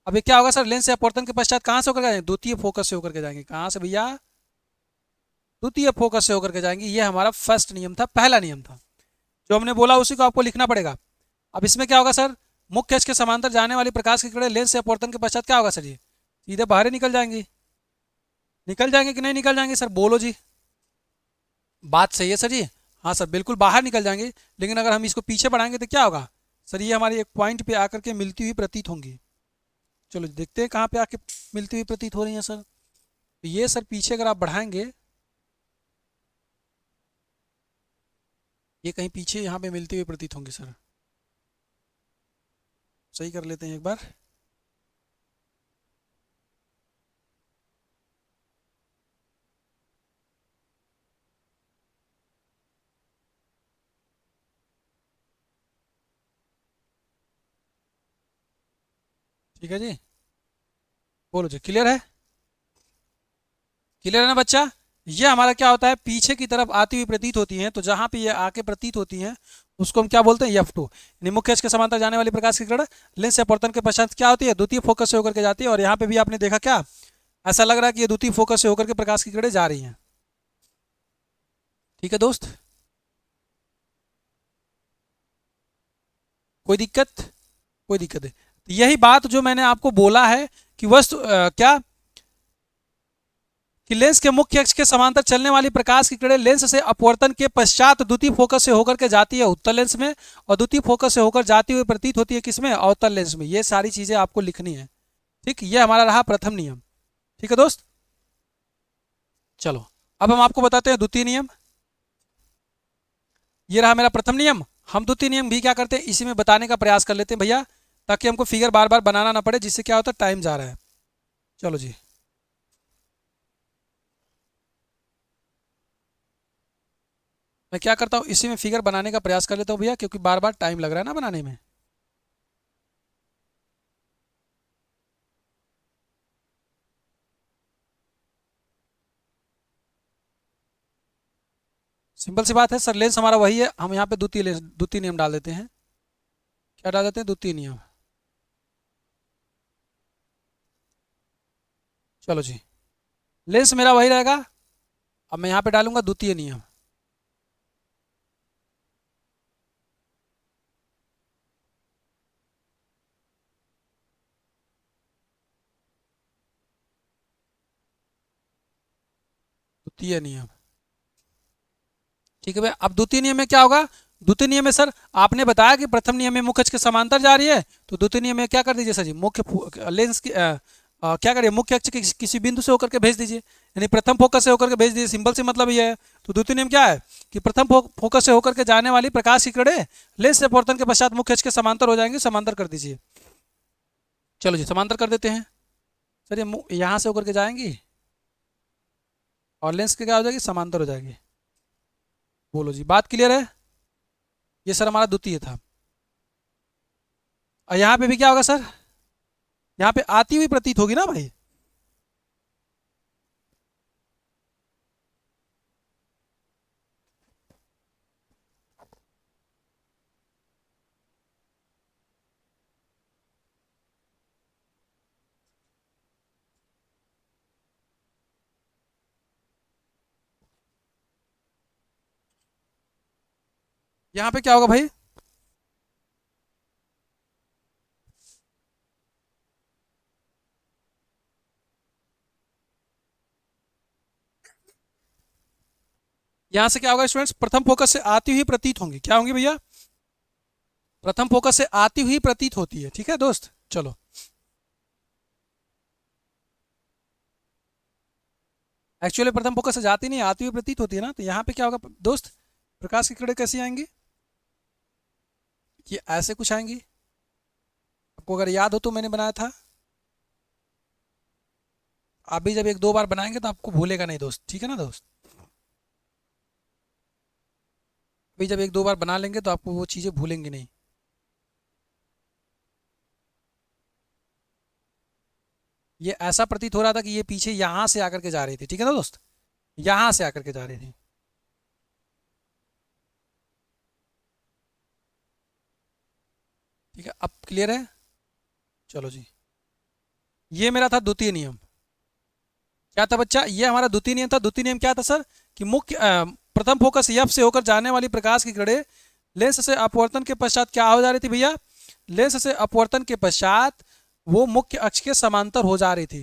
अब ये क्या होगा सर, लेंस से अपवर्तन के पश्चात कहाँ से होकर जाएंगे? द्वितीय फोकस से होकर के जाएंगे। कहाँ से भैया? द्वितीय फोकस से होकर के जाएंगे। ये हमारा फर्स्ट नियम था, पहला नियम था जो हमने बोला, उसी को आपको लिखना पड़ेगा। अब इसमें क्या होगा सर, मुख्य अक्ष के समांतर जाने वाली प्रकाश की किरणें लेंस से अपवर्तन के पश्चात क्या होगा सर, ये सीधे बाहर ही निकल जाएंगी। निकल जाएंगे कि नहीं निकल जाएंगे सर, बोलो जी। बात सही है सर जी। हाँ सर, बिल्कुल बाहर निकल जाएंगे। लेकिन अगर हम इसको पीछे बढ़ाएंगे तो क्या होगा सर, ये हमारी एक पॉइंट पे आकर के मिलती हुई प्रतीत होंगी। चलो देखते हैं कहाँ पे आके मिलती हुई प्रतीत हो रही है सर। तो ये सर पीछे अगर आप बढ़ाएंगे, ये कहीं पीछे यहाँ पे मिलती हुई प्रतीत होंगी सर। सही कर लेते हैं एक बार। ठीक है जी, बोलो जी, क्लियर है? क्लियर है ना बच्चा? ये हमारा क्या होता है, पीछे की तरफ आती हुई प्रतीत होती हैं। तो जहां पे ये आके प्रतीत होती हैं उसको हम क्या बोलते हैं, F2। यानी मुख्य अक्ष के समांतर जाने वाली प्रकाश की किरण लेंस से अपवर्तन के पश्चात क्या होती है, द्वितीय फोकस से होकर के जाती है। और यहाँ पे भी आपने देखा क्या, ऐसा लग रहा है कि ये द्वितीय फोकस से होकर के प्रकाश की किरणें जा रही हैं। ठीक है दोस्त, कोई दिक्कत? कोई दिक्कत है? तो यही बात जो मैंने आपको बोला है कि वस्तु क्या कि लेंस के मुख्य अक्ष के समांतर चलने वाली प्रकाश की किरणें लेंस से अपवर्तन के पश्चात द्वितीय फोकस से होकर के जाती है उत्तल लेंस में, और द्वितीय फोकस से होकर जाती हुई प्रतीत होती है किसमें, अवतल लेंस में। ये सारी चीजें आपको लिखनी है। ठीक, ये हमारा रहा प्रथम नियम। ठीक है दोस्त, चलो अब हम आपको बताते हैं द्वितीय नियम। ये रहा मेरा प्रथम नियम। हम द्वितीय नियम भी क्या करते हैं, इसी में बताने का प्रयास कर लेते हैं भैया, ताकि हमको फिगर बार बार बनाना ना पड़े, जिससे क्या होता है टाइम जा रहा है। चलो जी, मैं क्या करता हूँ, इसी में फिगर बनाने का प्रयास कर लेता हूँ भैया, क्योंकि बार बार टाइम लग रहा है ना बनाने में। सिंपल सी बात है सर, लेंस हमारा वही है, हम यहाँ पे द्वितीय नियम डाल देते हैं। क्या डाल देते हैं, द्वितीय नियम। चलो जी, लेंस मेरा वही रहेगा। अब मैं यहाँ पे डालूंगा द्वितीय नियम। द्वितीय नियम, ठीक है भैया। अब द्वितीय नियम में क्या होगा, द्वितीय नियम में सर आपने बताया कि प्रथम नियम में मुख्य अक्ष के समांतर जा रही है, तो द्वितीय नियम में क्या कर दीजिए सर जी, लेंस की क्या करिए, मुख्य अक्ष के किसी बिंदु से होकर के भेज दीजिए, यानी प्रथम फोकस से होकर के भेज दीजिए। सिंपल सी मतलब ये है। तो द्वितीय नियम क्या है कि प्रथम फोकस से होकर के जाने वाली प्रकाश की किरणें लेंस से अपवर्तन के पश्चात मुख्य अक्ष के समांतर हो जाएंगे, समांतर कर दीजिए। चलो जी, समांतर कर देते हैं। सर ये यहाँ से होकर के जाएंगी और लेंस के क्या हो जाएगी, समांतर हो जाएगी। बोलो जी, बात क्लियर है। ये सर हमारा द्वितीय था। और यहाँ पे भी क्या होगा सर, यहाँ पे आती हुई प्रतीत होगी ना भाई। यहाँ पे क्या होगा भाई, यहाँ से क्या होगा स्टूडेंट्स, प्रथम फोकस से आती हुई प्रतीत होंगी। क्या होंगी भैया, प्रथम फोकस से आती हुई प्रतीत होती है। ठीक है दोस्त, चलो। एक्चुअली प्रथम फोकस से जाती नहीं, आती हुई प्रतीत होती है ना। तो यहाँ पे क्या होगा दोस्त, प्रकाश की किरणें कैसी आएंगी, ये ऐसे कुछ आएंगी। आपको अगर याद हो तो मैंने बनाया था। आप भी जब एक दो बार बनाएंगे तो आपको भूलेगा नहीं दोस्त, ठीक है ना दोस्त। अभी जब एक दो बार बना लेंगे तो आपको वो चीज़ें भूलेंगे नहीं। ये ऐसा प्रतीत हो रहा था कि ये पीछे यहाँ से आकर के जा रही थी, ठीक है ना दोस्त, यहाँ से आकर के जा रही थी। ठीक है, अब क्लियर है। चलो जी, ये मेरा था द्वितीय नियम। क्या था बच्चा, ये हमारा द्वितीय नियम था। द्वितीय नियम क्या था सर, कि प्रथम फोकस एफ से होकर जाने वाली प्रकाश की किरणें लेंस से अपवर्तन के पश्चात क्या हो जा रही थी भैया, लेंस से अपवर्तन के पश्चात वो मुख्य अक्ष के समांतर हो जा रही थी।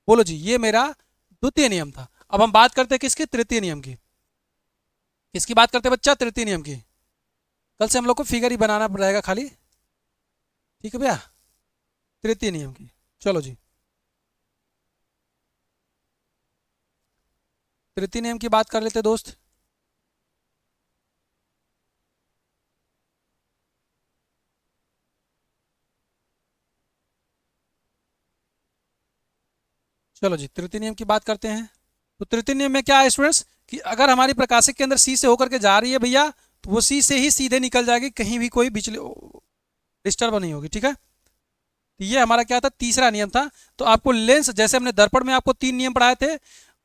बोलो जी, ये मेरा द्वितीय नियम था। अब हम बात करते हैं किसकी, तृतीय नियम की। किसकी बात करते हैं बच्चा, तृतीय नियम की। कल से हम लोग को फिगर ही बनाना पड़ेगा खाली, ठीक है भैया, तृतीय नियम की। चलो जी, तृतीय नियम की बात कर लेते दोस्त। चलो जी, तृतीय नियम की बात करते हैं। तो तृतीय नियम में क्या है स्टूडेंट्स, कि अगर हमारी प्रकाशिक के अंदर सी से होकर के जा रही है भैया, तो वो सी से ही सीधे निकल जाएगी, कहीं भी कोई बिचले डिस्टर्ब नहीं होगी। ठीक है, तो ये हमारा क्या था, तीसरा नियम था। तो आपको लेंस, जैसे हमने दर्पण में आपको तीन नियम पढ़ाए थे,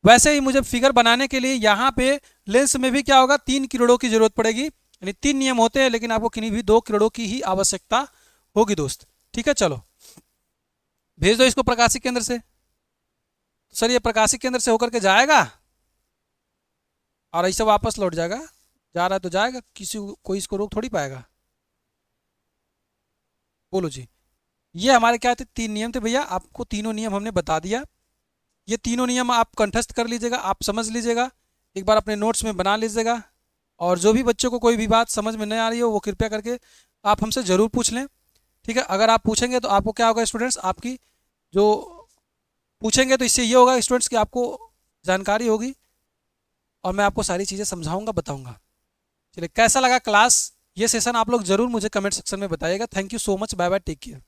वैसे ही मुझे फिगर बनाने के लिए यहाँ पे लेंस में भी क्या होगा, तीन किरणों की जरूरत पड़ेगी। यानी तीन नियम होते हैं, लेकिन आपको किन्हीं भी दो किरणों की ही आवश्यकता होगी दोस्त। ठीक है, चलो भेज दो इसको प्रकाशिक केंद्र से। तो सर ये प्रकाशिक केंद्र से होकर के जाएगा और ऐसे वापस लौट जाएगा। जा रहा है तो जाएगा, किसी कोई इसको रोक थोड़ी पाएगा। बोलो जी, ये हमारे क्या थे, तीन नियम थे भैया। आपको तीनों नियम हमने बता दिया। ये तीनों नियम आप कंठस्थ कर लीजिएगा, आप समझ लीजिएगा, एक बार अपने नोट्स में बना लीजिएगा। और जो भी बच्चों को कोई भी बात समझ में नहीं आ रही हो, वो कृपया करके आप हमसे ज़रूर पूछ लें। ठीक है, अगर आप पूछेंगे तो आपको क्या होगा स्टूडेंट्स, आपकी जो पूछेंगे तो इससे ये होगा स्टूडेंट्स कि आपको जानकारी होगी और मैं आपको सारी चीज़ें समझाऊंगा, बताऊंगा। चलिए, कैसा लगा क्लास, ये सेशन आप लोग जरूर मुझे कमेंट सेक्शन में बताइएगा। Thank you so much, bye bye, take care.